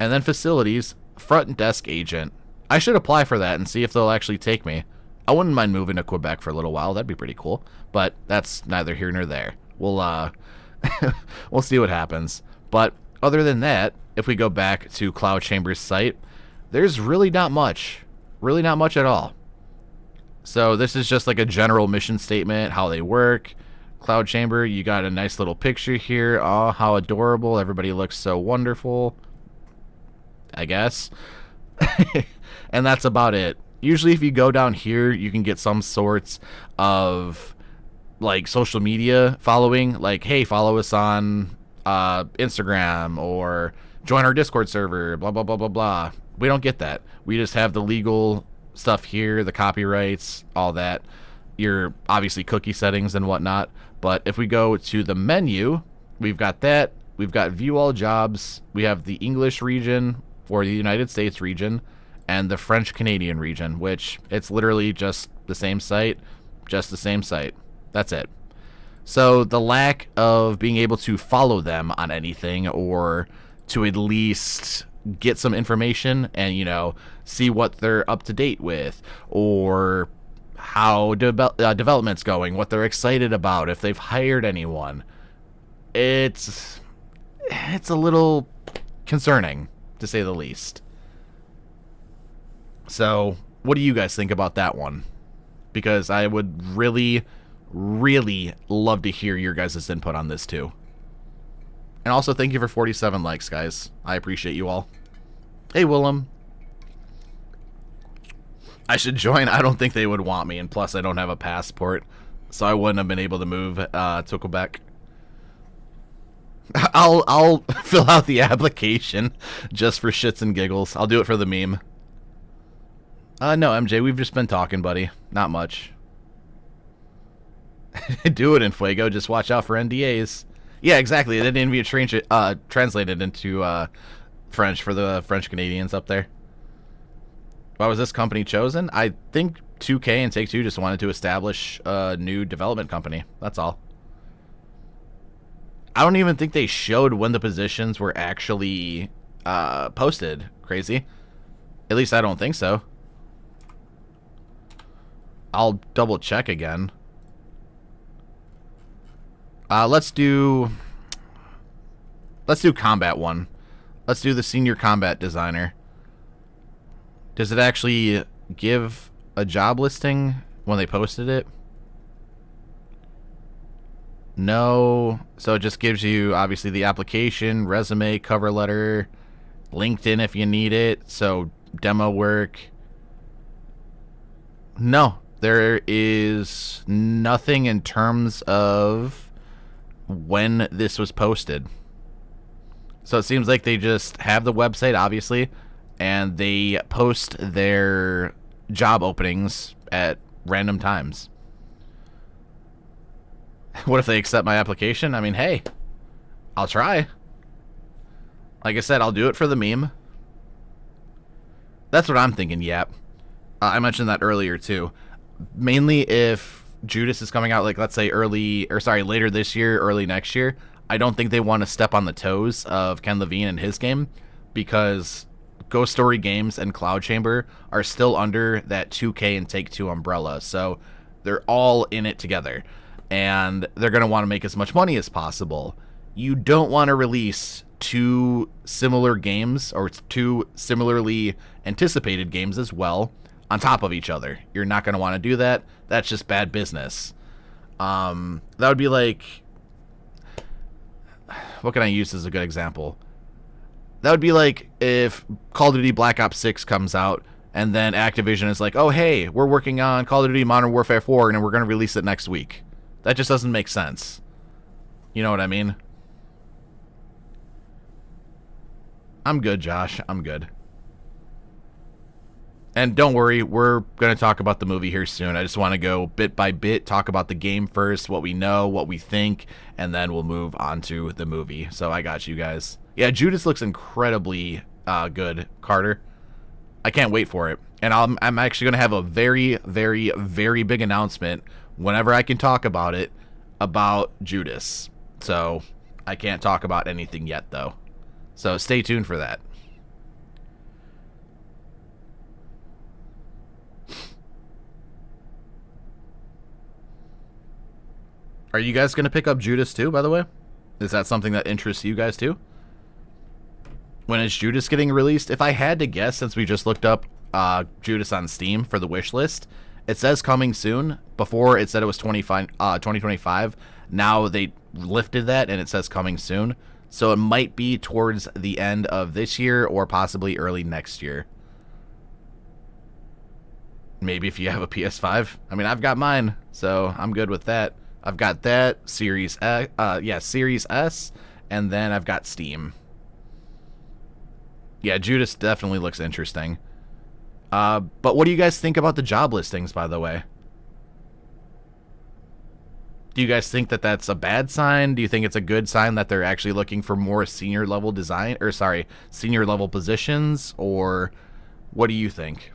And then facilities, front desk agent. I should apply for that and see if they'll actually take me. I wouldn't mind moving to Quebec for a little while. That'd be pretty cool. But that's neither here nor there. We'll we'll see what happens. But other than that, if we go back to Cloud Chamber's site, there's really not much. Really not much at all. So this is just like a general mission statement, how they work. Cloud Chamber, you got a nice little picture here. Oh, how adorable. Everybody looks so wonderful, I guess. And that's about it. Usually if you go down here, you can get some sorts of like social media following. Like, hey, follow us on Instagram or join our Discord server, blah, blah, blah, blah, blah. We don't get that. We just have the legal stuff here, the copyrights, all that. Your, obviously, cookie settings and whatnot. But if we go to the menu, we've got that. We've got view all jobs. We have the English region or the United States region and the French Canadian region, which it's literally just the same site, just the same site. That's it. So the lack of being able to follow them on anything or to at least get some information and, you know, see what they're up to date with or how development's going, what they're excited about, if they've hired anyone. It's a little concerning, to say the least. So, what do you guys think about that one? Because I would really, really love to hear your guys' input on this too. And also, thank you for 47 likes, guys. I appreciate you all. Hey, Willem. I should join. I don't think they would want me, and plus I don't have a passport, so I wouldn't have been able to move to Quebec. I'll fill out the application just for shits and giggles. I'll do it for the meme. No, MJ, we've just been talking, buddy. Not much. Do it in Fuego. Just watch out for NDAs. Yeah, exactly. It didn't even be translated into French for the French Canadians up there. Why was this company chosen? I think 2K and Take-Two just wanted to establish a new development company. That's all. I don't even think they showed when the positions were actually posted. Crazy. At least I don't think so. I'll double check again. Let's do combat one. Let's do the senior combat designer. Does it actually give a job listing when they posted it? No. So it just gives you, obviously, the application, resume, cover letter, LinkedIn if you need it. So demo work. No. There is nothing in terms of when this was posted. So it seems like they just have the website, obviously, and they post their job openings at random times. What if they accept my application? I mean, hey, I'll try. Like I said, I'll do it for the meme. That's what I'm thinking, yep. I mentioned that earlier, too. Mainly if Judas is coming out, like, let's say later this year, early next year, I don't think they want to step on the toes of Ken Levine and his game, because Ghost Story Games and Cloud Chamber are still under that 2K and Take-Two umbrella, so they're all in it together, and they're going to want to make as much money as possible. You don't want to release two similar games, or two similarly anticipated games as well, on top of each other. You're not going to want to do that. That's just bad business. That would be like... What can I use as a good example? That would be like if Call of Duty Black Ops 6 comes out, and then Activision is like, oh, hey, we're working on Call of Duty Modern Warfare 4, and we're going to release it next week. That just doesn't make sense. You know what I mean? I'm good, Josh. I'm good. And don't worry, we're going to talk about the movie here soon. I just want to go bit by bit, talk about the game first, what we know, what we think, and then we'll move on to the movie. So I got you guys. Yeah, Judas looks incredibly good, Carter. I can't wait for it. And I'm actually going to have a very, very, very big announcement whenever I can talk about it, about Judas. So I can't talk about anything yet, though. So stay tuned for that. Are you guys going to pick up Judas too, by the way? Is that something that interests you guys too? When is Judas getting released? If I had to guess, since we just looked up Judas on Steam for the wish list, it says coming soon. Before it said it was 2025. Now they lifted that and it says coming soon. So it might be towards the end of this year or possibly early next year. Maybe if you have a PS5. I mean, I've got mine, so I'm good with that. I've got that, Series S, and then I've got Steam. Yeah, Judas definitely looks interesting. But what do you guys think about the job listings, by the way? Do you guys think that that's a bad sign? Do you think it's a good sign that they're actually looking for more senior level senior level positions? Or what do you think?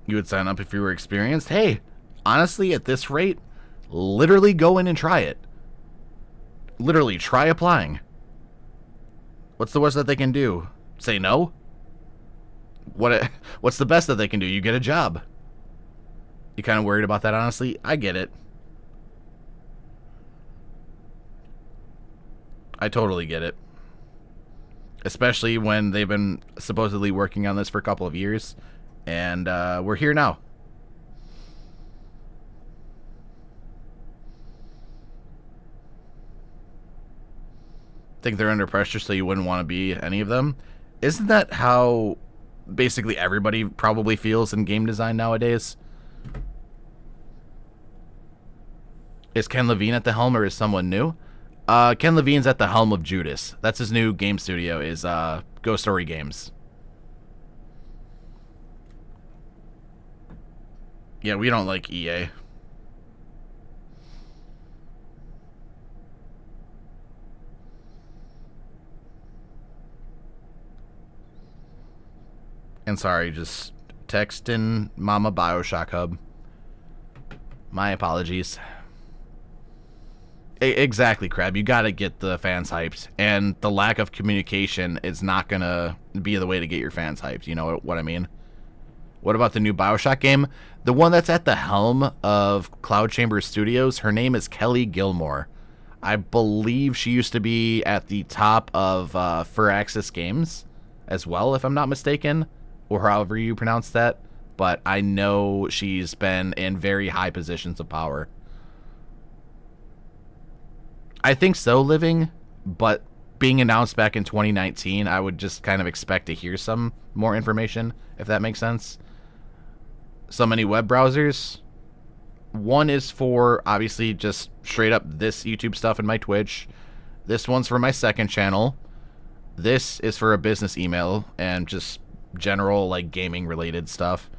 You would sign up if you were experienced. Hey, honestly, at this rate, literally go in and try it. Literally, try applying. What's the worst that they can do? Say no? What's the best that they can do? You get a job. You kind of worried about that, honestly? I get it. I totally get it. Especially when they've been supposedly working on this for a couple of years. And we're here now. Think they're under pressure so you wouldn't want to be any of them? Isn't that how basically everybody probably feels in game design nowadays? Is Ken Levine at the helm, or is someone new? Ken Levine's at the helm of Judas. That's his new game studio, is Ghost Story Games. Yeah, we don't like EA. And sorry, just texting Mama Bioshock Hub. My apologies. Exactly, Crab. You gotta get the fans hyped. And the lack of communication is not gonna be the way to get your fans hyped. You know what I mean? What about the new Bioshock game? The one that's at the helm of Cloud Chamber Studios, her name is Kelly Gilmore. I believe she used to be at the top of Firaxis Games as well, if I'm not mistaken, or however you pronounce that. But I know she's been in very high positions of power. I think so, Living, but being announced back in 2019, I would just kind of expect to hear some more information, if that makes sense. So many web browsers. One is for, obviously, just straight up this YouTube stuff and my Twitch. This one's for my second channel. This is for a business email and just general, like, gaming-related stuff.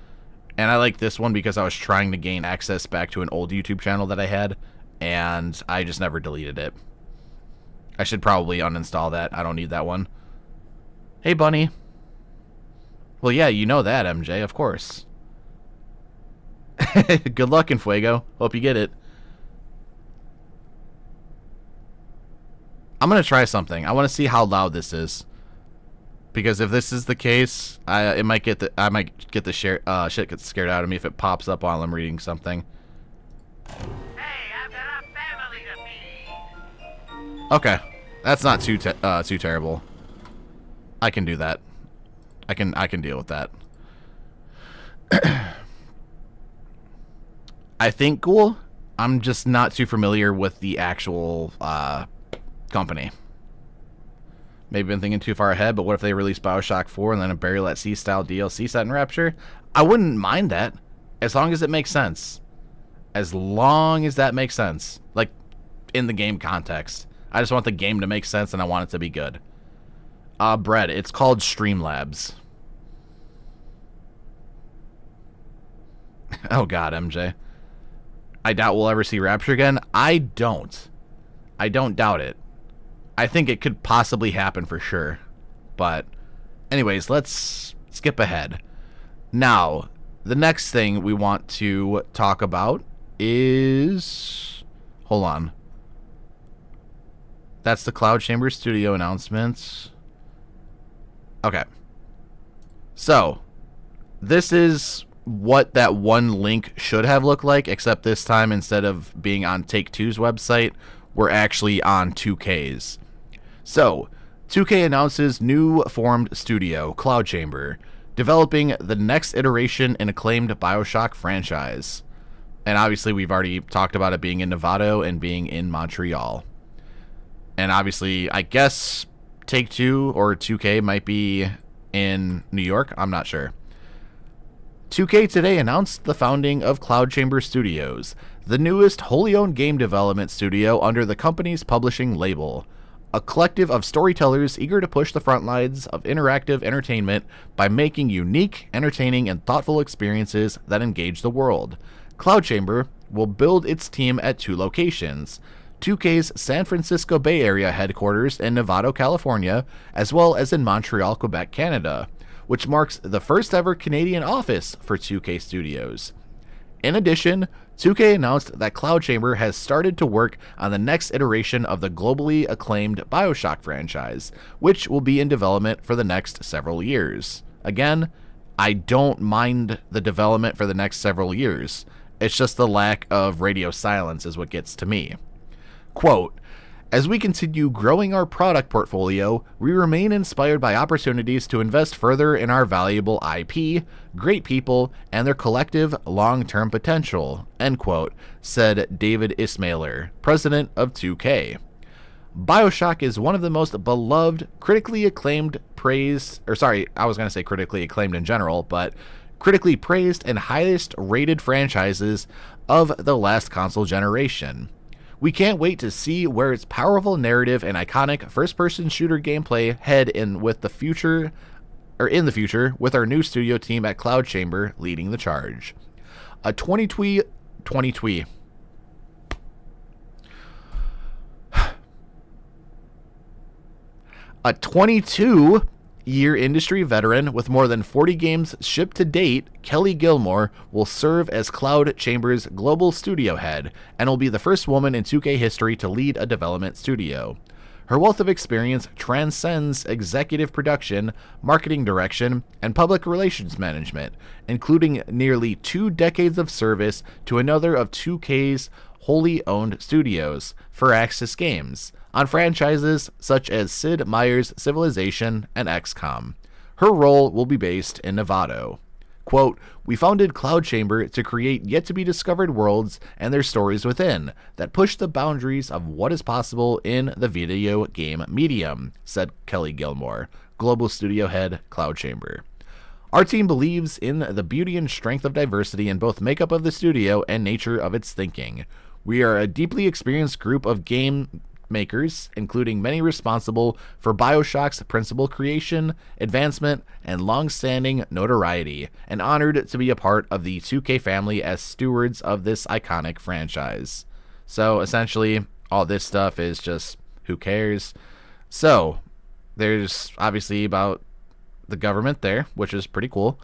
And I like this one because I was trying to gain access back to an old YouTube channel that I had, and I just never deleted it. I should probably uninstall that. I don't need that one. Hey, Bunny. Well, yeah, you know that, MJ, of course. Good luck in Fuego. Hope you get it. I'm going to try something. I want to see how loud this is. Because if this is the case, I might get the shit gets scared out of me if it pops up while I'm reading something. Hey, I've got a family to feed. Okay, that's not too terrible. I can do that. I can deal with that. I think cool. I'm just not too familiar with the actual company. Maybe been thinking too far ahead, but what if they release Bioshock 4 and then a Burial at Sea style DLC set in Rapture? I wouldn't mind that, as long as it makes sense. As long as that makes sense. Like, in the game context. I just want the game to make sense, and I want it to be good. Brett, it's called Streamlabs. Oh god, MJ. I doubt we'll ever see Rapture again. I don't doubt it. I think it could possibly happen for sure. But anyways, let's skip ahead. Now, the next thing we want to talk about is... Hold on. That's the Cloud Chamber Studio announcements. Okay. So, this is what that one link should have looked like, except this time, instead of being on Take-Two's website, we're actually on 2K's. So, 2K announces new formed studio, Cloud Chamber, developing the next iteration in acclaimed Bioshock franchise. And obviously, we've already talked about it being in Nevada and being in Montreal. And obviously, I guess Take-Two or 2K might be in New York. I'm not sure. 2K today announced the founding of Cloud Chamber Studios, the newest wholly owned game development studio under the company's publishing label. A collective of storytellers eager to push the front lines of interactive entertainment by making unique, entertaining, and thoughtful experiences that engage the world. Cloud Chamber will build its team at 2 locations: 2K's San Francisco Bay Area headquarters in Novato, California, as well as in Montreal, Quebec, Canada. which marks the first ever Canadian office for 2K Studios. In addition, 2K announced that Cloud Chamber has started to work on the next iteration of the globally acclaimed Bioshock franchise, which will be in development for the next several years. Again, I don't mind the development for the next several years. It's just the lack of radio silence is what gets to me. Quote, "As we continue growing our product portfolio, we remain inspired by opportunities to invest further in our valuable IP, great people, and their collective long-term potential," end quote, said David Ismailer, president of 2K. Bioshock is one of the most beloved, critically acclaimed critically acclaimed in general, but critically praised and highest rated franchises of the last console generation. We can't wait to see where its powerful narrative and iconic first-person shooter gameplay head in the future with our new studio team at Cloud Chamber leading the charge. A 22-year industry veteran with more than 40 games shipped to date, Kelly Gilmore will serve as Cloud Chamber's global studio head and will be the first woman in 2K history to lead a development studio. Her wealth of experience transcends executive production, marketing direction, and public relations management, including nearly 2 decades of service to another of 2K's wholly owned studios, Firaxis Games, on franchises such as Sid Meier's Civilization and XCOM. Her role will be based in Novato. Quote, "We founded Cloud Chamber to create yet-to-be-discovered worlds and their stories within that push the boundaries of what is possible in the video game medium," said Kelly Gilmore, global studio head, Cloud Chamber. "Our team believes in the beauty and strength of diversity in both makeup of the studio and nature of its thinking. We are a deeply experienced group of game makers, including many responsible for Bioshock's principal creation, advancement, and long-standing notoriety, and honored to be a part of the 2K family as stewards of this iconic franchise." So essentially, all this stuff is just, who cares? So, there's obviously about the government there, which is pretty cool.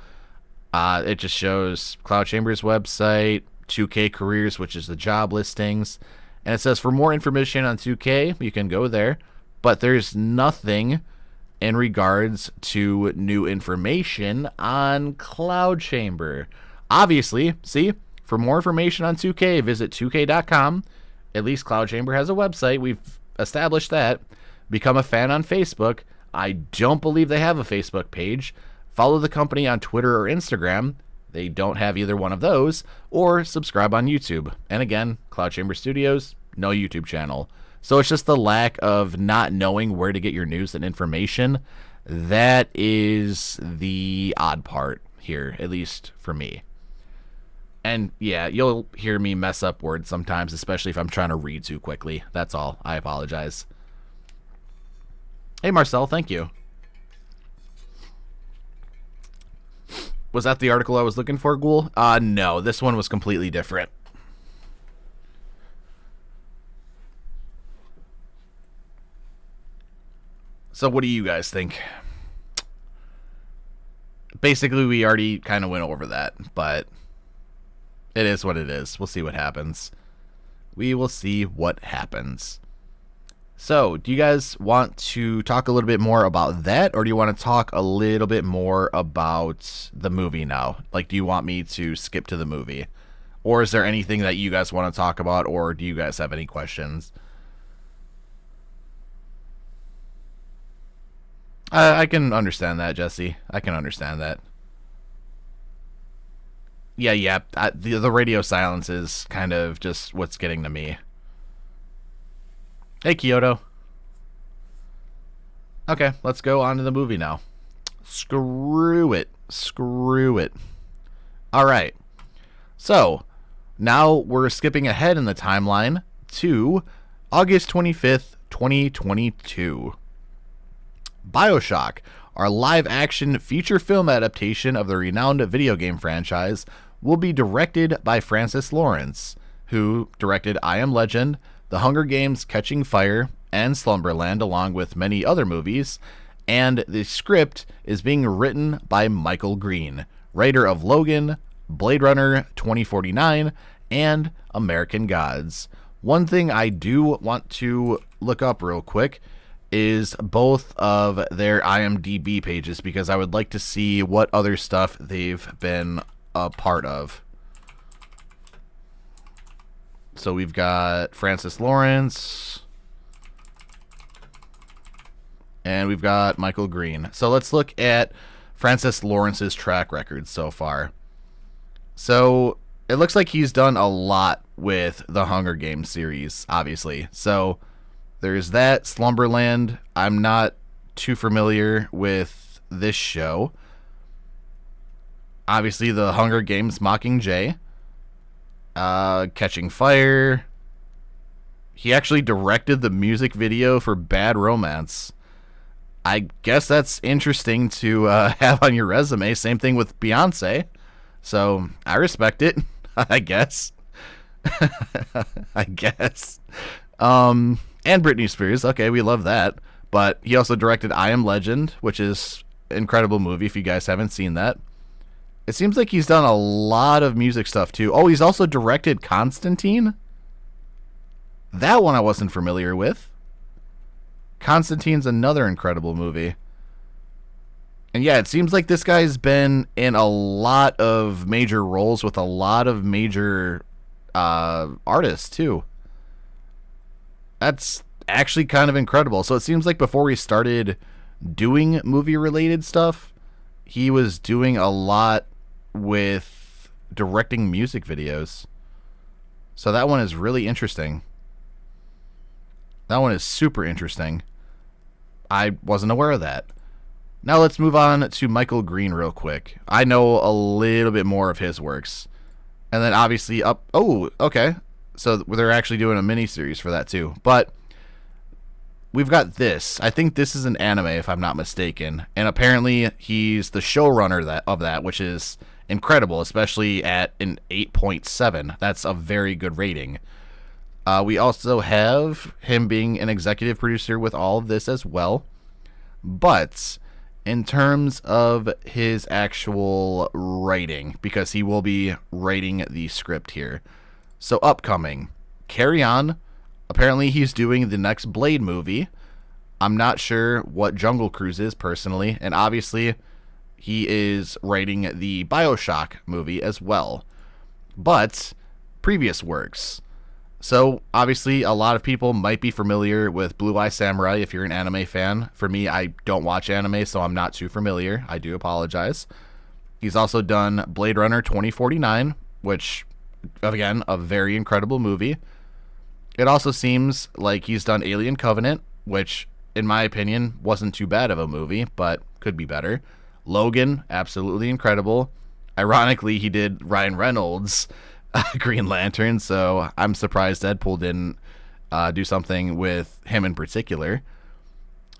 It just shows Cloud Chamber's website, 2K Careers, which is the job listings, and it says for more information on 2K, you can go there, but there's nothing in regards to new information on Cloud Chamber. Obviously, see, for more information on 2K, visit 2K.com. At least Cloud Chamber has a website. We've established that. Become a fan on Facebook. I don't believe they have a Facebook page. Follow the company on Twitter or Instagram. They don't have either one of those. Or subscribe on YouTube. And again, Cloud Chamber Studios, no YouTube channel. So it's just the lack of not knowing where to get your news and information. That is the odd part here, at least for me. And yeah, you'll hear me mess up words sometimes, especially if I'm trying to read too quickly. That's all. I apologize. Hey, Marcel, thank you. Was that the article I was looking for, Ghoul? No, this one was completely different. So what do you guys think? Basically, we already kind of went over that, but it is what it is. We'll see what happens. We will see what happens. So, do you guys want to talk a little bit more about that, or do you want to talk a little bit more about the movie now? Like, do you want me to skip to the movie? Or is there anything that you guys want to talk about, or do you guys have any questions? I can understand that, Jesse. I can understand that. Yeah. The radio silence is kind of just what's getting to me. Hey, Kyoto. Okay, let's go on to the movie now. Screw it. Alright. So, now we're skipping ahead in the timeline to August 25th, 2022. Bioshock, our live-action feature film adaptation of the renowned video game franchise, will be directed by Francis Lawrence, who directed I Am Legend, The Hunger Games: Catching Fire, and Slumberland, along with many other movies, And the script is being written by Michael Green, writer of Logan, Blade Runner 2049, and American Gods. One thing I do want to look up real quick is both of their IMDb pages, because I would like to see what other stuff they've been a part of. So we've got Francis Lawrence, and we've got Michael Green. So let's look at Francis Lawrence's track record so far. So it looks like he's done a lot with the Hunger Games series, obviously. So there's that. Slumberland. I'm not too familiar with this show. Obviously, the Hunger Games Mockingjay. Catching Fire. He actually directed the music video for Bad Romance. I guess that's interesting to have on your resume. Same thing with Beyonce. So I respect it, I guess. I guess. And Britney Spears. Okay, we love that. But he also directed I Am Legend, which is an incredible movie if you guys haven't seen that. It seems like he's done a lot of music stuff too. Oh, he's also directed Constantine? That one I wasn't familiar with. Constantine's another incredible movie. And yeah, it seems like this guy's been in a lot of major roles with a lot of major artists too. That's actually kind of incredible. So it seems like before he started doing movie-related stuff, he was doing a lot with directing music videos. So that one is really interesting. That one is super interesting. I wasn't aware of that. Now let's move on to Michael Green real quick. I know a little bit more of his works. And then obviously up... Oh, okay. So they're actually doing a mini-series for that too. But we've got this. I think this is an anime, if I'm not mistaken. And apparently he's the showrunner of that, which is incredible, especially at an 8.7. That's a very good rating. We also have him being an executive producer with all of this as well. But in terms of his actual writing, because he will be writing the script here. So upcoming, Carry On. Apparently he's doing the next Blade movie. I'm not sure what Jungle Cruise is personally. And obviously he is writing the Bioshock movie as well. But previous works. So, obviously, a lot of people might be familiar with Blue Eye Samurai if you're an anime fan. For me, I don't watch anime, so I'm not too familiar. I do apologize. He's also done Blade Runner 2049, which, again, a very incredible movie. It also seems like he's done Alien Covenant, which, in my opinion, wasn't too bad of a movie, but could be better. Logan, absolutely incredible. Ironically, he did Ryan Reynolds' Green Lantern, so I'm surprised Deadpool didn't do something with him in particular.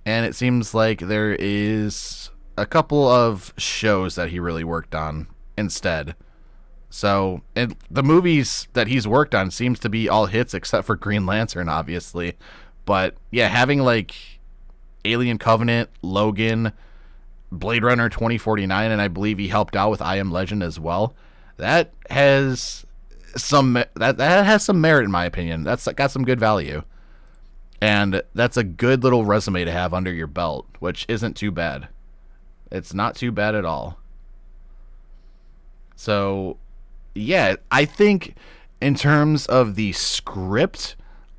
And it seems like there is a couple of shows that he really worked on instead. So, and the movies that he's worked on seems to be all hits except for Green Lantern, obviously. But yeah, having like Alien Covenant, Logan, Blade Runner 2049, and I believe he helped out with I Am Legend as well. That has some has some merit in my opinion. That's got some good value. And that's a good little resume to have under your belt, which isn't too bad. It's not too bad at all. So, yeah, I think in terms of the script,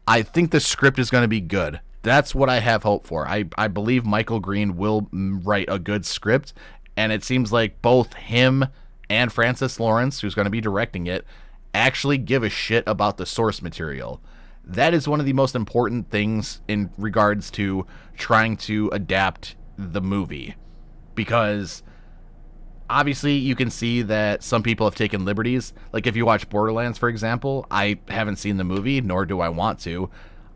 I think the script is going to be good. That's what I have hope for. I believe Michael Green will write a good script, and it seems like both him and Francis Lawrence, who's going to be directing it, actually give a shit about the source material. That is one of the most important things in regards to trying to adapt the movie. Because obviously you can see that some people have taken liberties. Like if you watch Borderlands, for example, I haven't seen the movie, nor do I want to.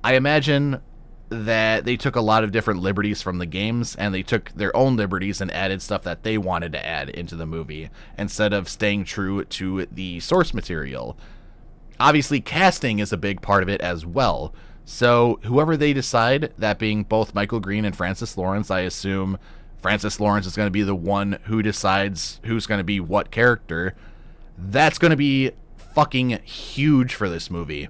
I imagine that they took a lot of different liberties from the games, and they took their own liberties and added stuff that they wanted to add into the movie instead of staying true to the source material. Obviously, casting is a big part of it as well. So whoever they decide, that being both Michael Green and Francis Lawrence, I assume Francis Lawrence is going to be the one who decides who's going to be what character. That's going to be fucking huge for this movie.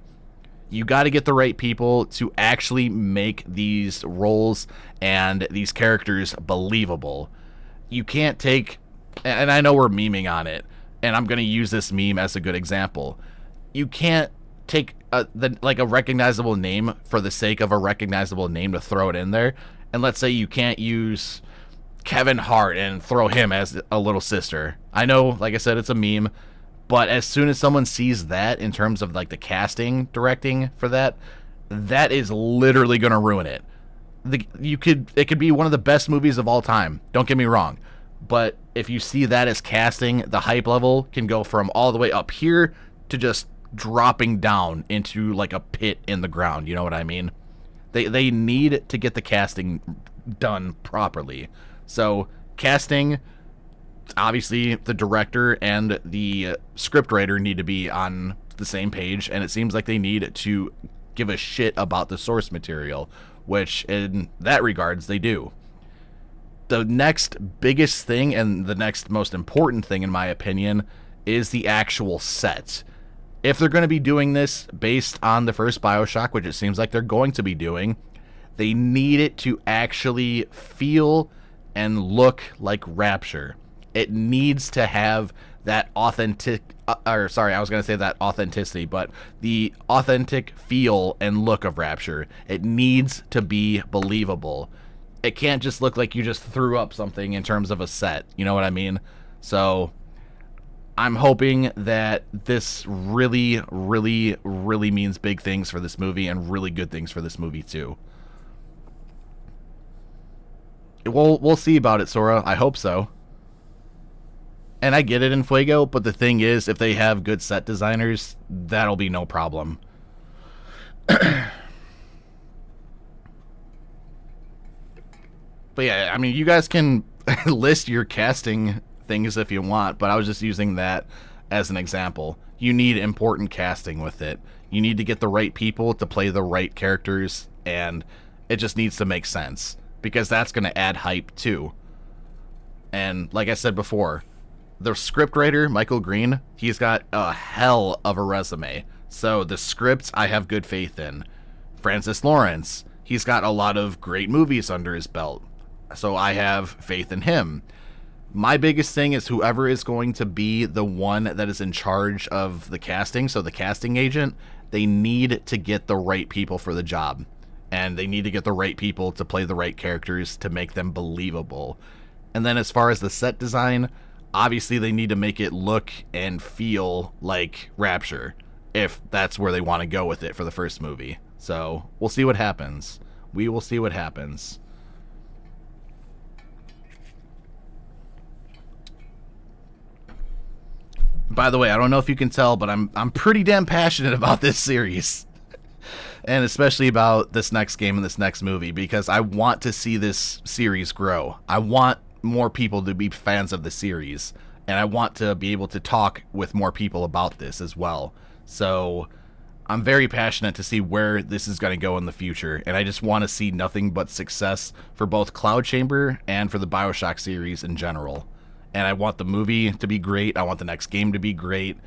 You got to get the right people to actually make these roles and these characters believable. You can't take, and I know we're memeing on it, and I'm going to use this meme as a good example. You can't take a recognizable name for the sake of a recognizable name to throw it in there. And let's say you can't use Kevin Hart and throw him as a little sister. I know, like I said, it's a meme. But as soon as someone sees that in terms of like the casting, directing for that, that is literally going to ruin it. It could be one of the best movies of all time. Don't get me wrong. But if you see that as casting, the hype level can go from all the way up here to just dropping down into like a pit in the ground. You know what I mean? They need to get the casting done properly. So casting, obviously the director and the scriptwriter need to be on the same page, and it seems like they need to give a shit about the source material, which in that regards they do. The next biggest thing and the next most important thing in my opinion is the actual set. If they're going to be doing this based on the first Bioshock, which it seems like they're going to be doing, they need it to actually feel and look like Rapture. It needs to have that authenticity, but the authentic feel and look of Rapture. It needs to be believable. It can't just look like you just threw up something in terms of a set. You know what I mean? So I'm hoping that this really, really, really means big things for this movie and really good things for this movie too. We'll see about it, Sora. I hope so. And I get it in Fuego, but the thing is, if they have good set designers, that'll be no problem. But yeah, I mean, you guys can list your casting things if you want, but I was just using that as an example. You need important casting with it. You need to get the right people to play the right characters, and it just needs to make sense, because that's going to add hype too. And like I said before, the scriptwriter, Michael Green, he's got a hell of a resume. So the script, I have good faith in. Francis Lawrence, he's got a lot of great movies under his belt. So I have faith in him. My biggest thing is whoever is going to be the one that is in charge of the casting, so the casting agent, they need to get the right people for the job. And they need to get the right people to play the right characters to make them believable. And then as far as the set design, obviously they need to make it look and feel like Rapture, if that's where they want to go with it for the first movie. So we'll see what happens. We will see what happens. By the way, I don't know if you can tell, but I'm pretty damn passionate about this series. And especially about this next game and this next movie, because I want to see this series grow. I want more people to be fans of the series, and I want to be able to talk with more people about this as well. So I'm very passionate to see where this is going to go in the future, and I just want to see nothing but success for both Cloud Chamber and for the Bioshock series in general. And I want the movie to be great. I want the next game to be great.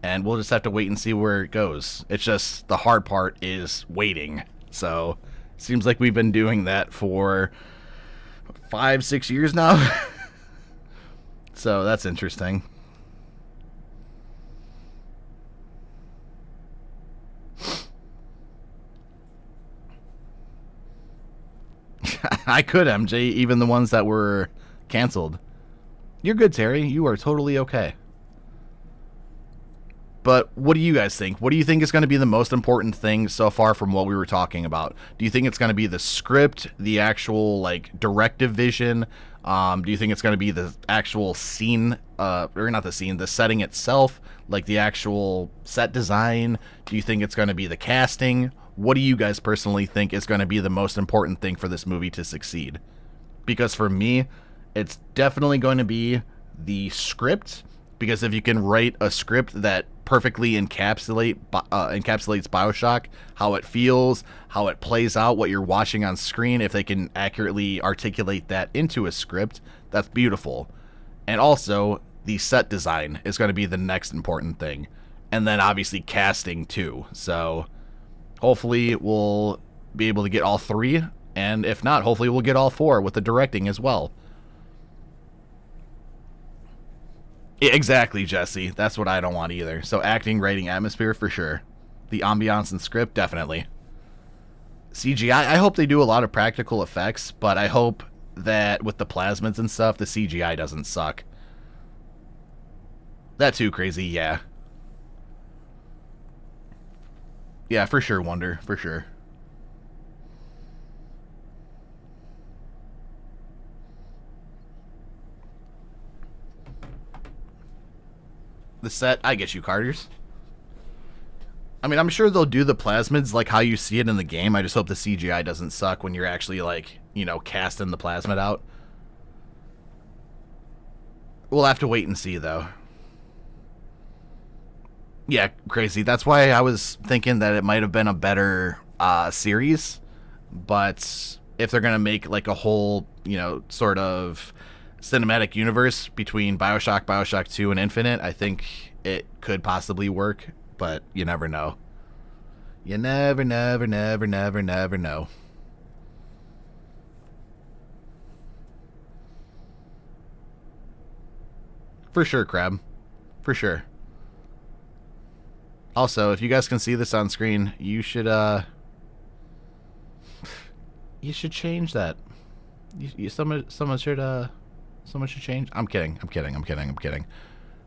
And we'll just have to wait and see where it goes. It's just the hard part is waiting. So it seems like we've been doing that for 5-6 years now. So that's interesting. I could, MJ, even the ones that were canceled. You're good, Terry. You are totally okay. But what do you guys think? What do you think is going to be the most important thing so far from what we were talking about? Do you think it's going to be the script, the actual like directive vision? Do you think it's going to be the actual scene, or not the scene, the setting itself, like the actual set design? Do you think it's going to be the casting? What do you guys personally think is going to be the most important thing for this movie to succeed? Because for me, it's definitely going to be the script Because if you can write a script that perfectly encapsulates Bioshock, how it feels, how it plays out, what you're watching on screen, if they can accurately articulate that into a script, that's beautiful. And also, the set design is going to be the next important thing. And then obviously casting too. So hopefully we'll be able to get all three. And if not, hopefully we'll get all four with the directing as well. Exactly, Jesse. That's what I don't want either. So acting, writing, atmosphere, for sure. The ambiance and script, definitely. CGI, I hope they do a lot of practical effects, but I hope that with the plasmids and stuff, the CGI doesn't suck. That too, Crazy, yeah. Yeah, for sure, Wonder, for sure. The set, I get you, Carters. I mean, I'm sure they'll do the plasmids like how you see it in the game. I just hope the CGI doesn't suck when you're actually, like, you know, casting the plasmid out. We'll have to wait and see, though. Yeah, Crazy. That's why I was thinking that it might have been a better series. But if they're going to make, like, a whole, you know, sort of cinematic universe between Bioshock, Bioshock 2, and Infinite, I think it could possibly work, but you never know. You never know. For sure, Crab. For sure. Also, if you guys can see this on screen, you should change that. Someone should change. I'm kidding.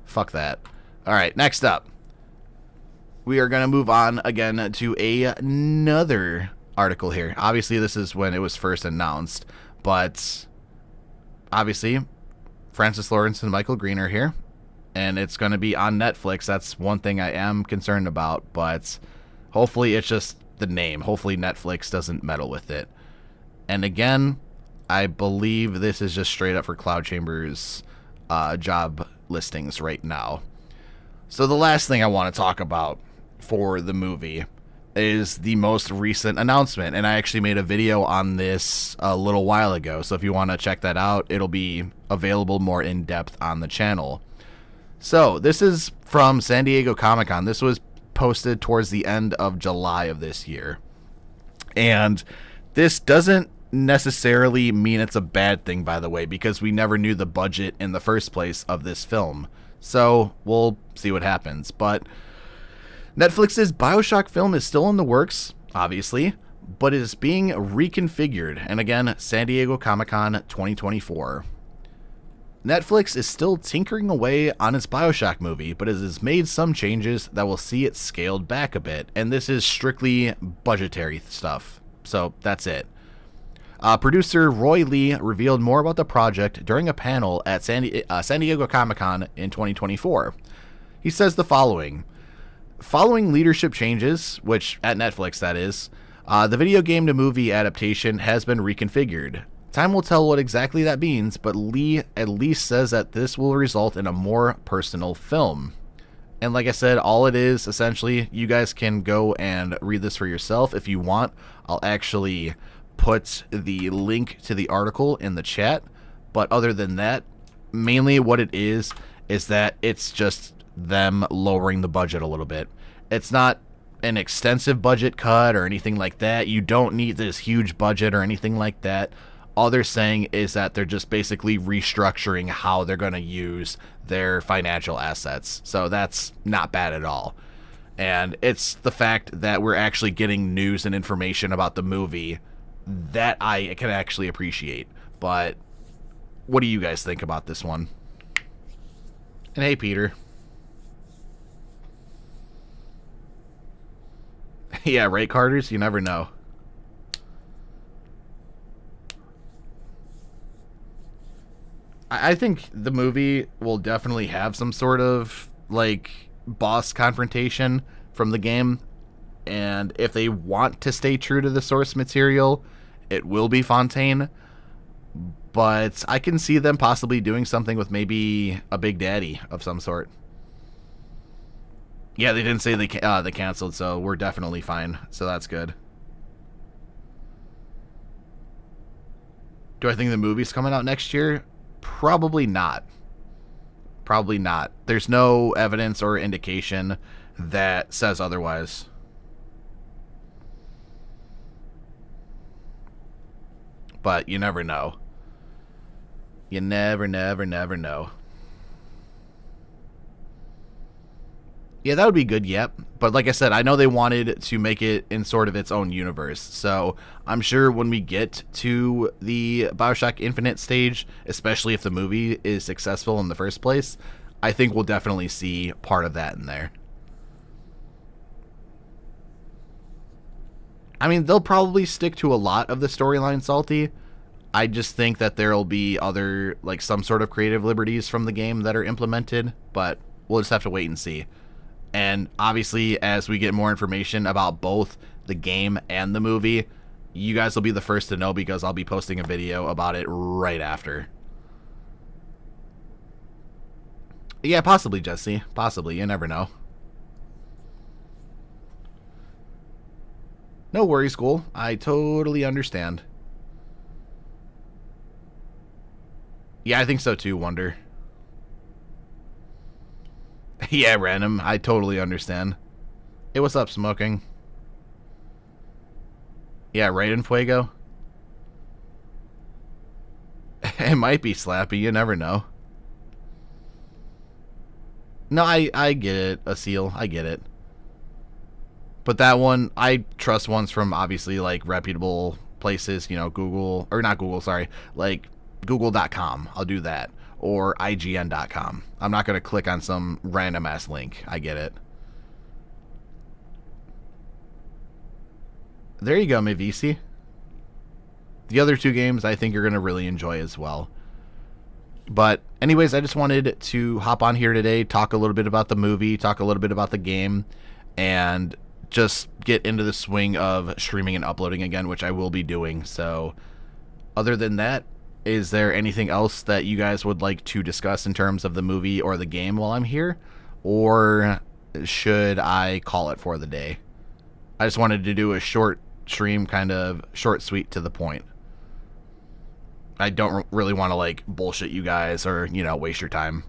Fuck that. Alright, next up. We are going to move on again to another article here. Obviously, this is when it was first announced. But, obviously, Francis Lawrence and Michael Green are here. And it's going to be on Netflix. That's one thing I am concerned about. But, hopefully, it's just the name. Hopefully, Netflix doesn't meddle with it. And again, I believe this is just straight up for Cloud Chamber's job listings right now. So the last thing I want to talk about for the movie is the most recent announcement. And I actually made a video on this a little while ago. So if you want to check that out, it'll be available more in depth on the channel. So this is from San Diego Comic-Con. This was posted towards the end of July of this year. And this doesn't necessarily mean it's a bad thing, by the way, because we never knew the budget in the first place of this film. So we'll see what happens. But Netflix's Bioshock film is still in the works, obviously, but it is being reconfigured. And again, San Diego Comic-Con 2024. Netflix is still tinkering away on its Bioshock movie, but it has made some changes that will see it scaled back a bit. And this is strictly budgetary stuff. So that's it. Producer Roy Lee revealed more about the project during a panel at San Diego Comic-Con in 2024. He says the following. Following leadership changes, which at Netflix that is, the video game to movie adaptation has been reconfigured. Time will tell what exactly that means, but Lee at least says that this will result in a more personal film. And like I said, all it is, essentially, you guys can go and read this for yourself if you want. I'll actually put the link to the article in the chat. But other than that, mainly what it is that it's just them lowering the budget a little bit. It's not an extensive budget cut or anything like that. You don't need this huge budget or anything like that. All they're saying is that they're just basically restructuring how they're going to use their financial assets. So that's not bad at all. And it's the fact that we're actually getting news and information about the movie that I can actually appreciate. But what do you guys think about this one? And hey, Peter. Yeah, right, Carters? You never know. I think the movie will definitely have some sort of, like, boss confrontation from the game. And if they want to stay true to the source material, it will be Fontaine. But I can see them possibly doing something with maybe a Big Daddy of some sort. Yeah, they didn't say they canceled, so we're definitely fine. So that's good. Do I think the movie's coming out next year? Probably not. Probably not. There's no evidence or indication that says otherwise. But you never know. You never know. Yeah, that would be good, yep. But like I said, I know they wanted to make it in sort of its own universe. So I'm sure when we get to the Bioshock Infinite stage, especially if the movie is successful in the first place, I think we'll definitely see part of that in there. I mean, they'll probably stick to a lot of the storyline, Salty. I just think that there'll be other, like, some sort of creative liberties from the game that are implemented, but we'll just have to wait and see. And obviously, as we get more information about both the game and the movie, you guys will be the first to know because I'll be posting a video about it right after. Yeah, possibly, Jesse. Possibly. You never know. No worries, school. I totally understand. Yeah, I think so too, Wonder. Yeah, random. I totally understand. Hey, what's up, Smoking? Yeah, right in Fuego? It might be Slappy. You never know. No, I get it, Asil. I get it. But that one, I trust ones from obviously like reputable places, you know, Google, or not Google, sorry, like Google.com. I'll do that. Or IGN.com. I'm not going to click on some random ass link. I get it. There you go, Mivisi. The other two games I think you're going to really enjoy as well. But anyways, I just wanted to hop on here today, talk a little bit about the movie, talk a little bit about the game, and just get into the swing of streaming and uploading again, which I will be doing. So other than that, is there anything else that you guys would like to discuss in terms of the movie or the game while I'm here? Or should I call it for the day? I just wanted to do a short stream, kind of short, sweet, to the point. I don't really want to like bullshit you guys or, you know, waste your time.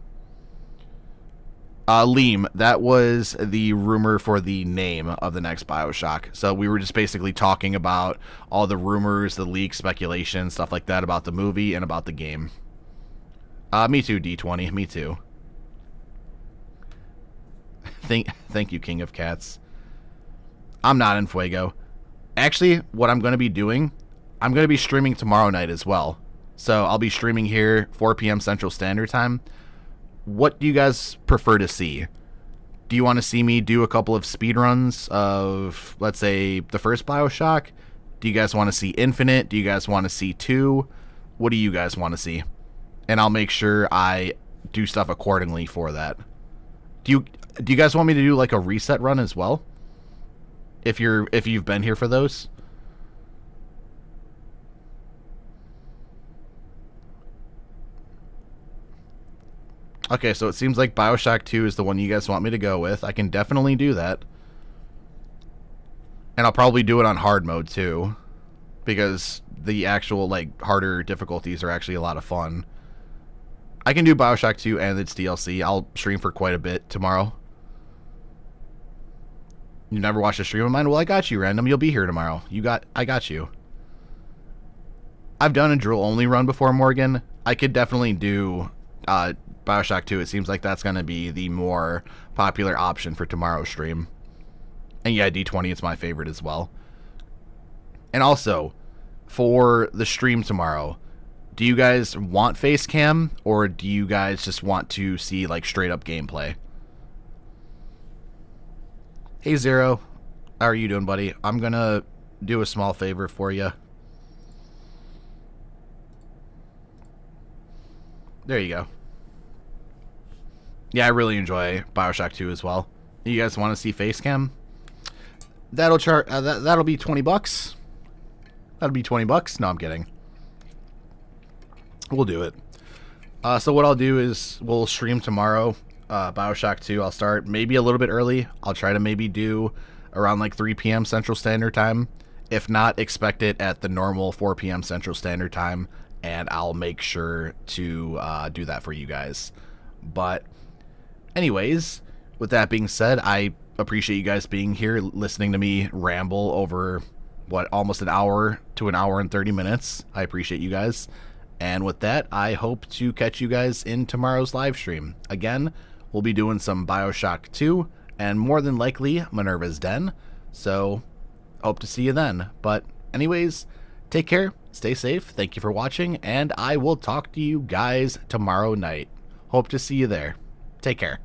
Liam, that was the rumor for the name of the next Bioshock. So we were just basically talking about all the rumors, the leaks, speculation, stuff like that about the movie and about the game. Me too, D20. Me too. Thank you, King of Cats. I'm not in Fuego. Actually, what I'm going to be doing, I'm going to be streaming tomorrow night as well. So I'll be streaming here 4 p.m. Central Standard Time. What do you guys prefer to see? Do you want to see me do a couple of speedruns of, let's say, the first Bioshock? Do you guys want to see Infinite? Do you guys want to see 2? What do you guys want to see? And I'll make sure I do stuff accordingly for that. Do you guys want me to do like a reset run as well? If you've been here for those? Okay, so it seems like Bioshock 2 is the one you guys want me to go with. I can definitely do that. And I'll probably do it on hard mode too, because the actual like harder difficulties are actually a lot of fun. I can do Bioshock 2 and its DLC. I'll stream for quite a bit tomorrow. You never watched a stream of mine? Well, I got you, Random. You'll be here tomorrow. I got you. I've done a drill only run before, Morgan. I could definitely do Bioshock 2. It seems like that's going to be the more popular option for tomorrow's stream. And yeah, D20 is my favorite as well. And also, for the stream tomorrow, do you guys want face cam, or do you guys just want to see like straight up gameplay? Hey Zero, how are you doing, buddy? I'm going to do a small favor for you. There you go. Yeah, I really enjoy Bioshock 2 as well. You guys want to see face cam? That'll that'll be $20. That'll be $20. No, I'm kidding. We'll do it. So what I'll do is we'll stream tomorrow. Bioshock 2, I'll start maybe a little bit early. I'll try to maybe do around like 3 p.m. Central Standard Time. If not, expect it at the normal 4 p.m. Central Standard Time, and I'll make sure to do that for you guys. But anyways, with that being said, I appreciate you guys being here, listening to me ramble over, almost an hour to an hour and 30 minutes. I appreciate you guys. And with that, I hope to catch you guys in tomorrow's live stream. Again, we'll be doing some Bioshock 2 and more than likely Minerva's Den. So, hope to see you then. But anyways, take care, stay safe, thank you for watching, and I will talk to you guys tomorrow night. Hope to see you there. Take care.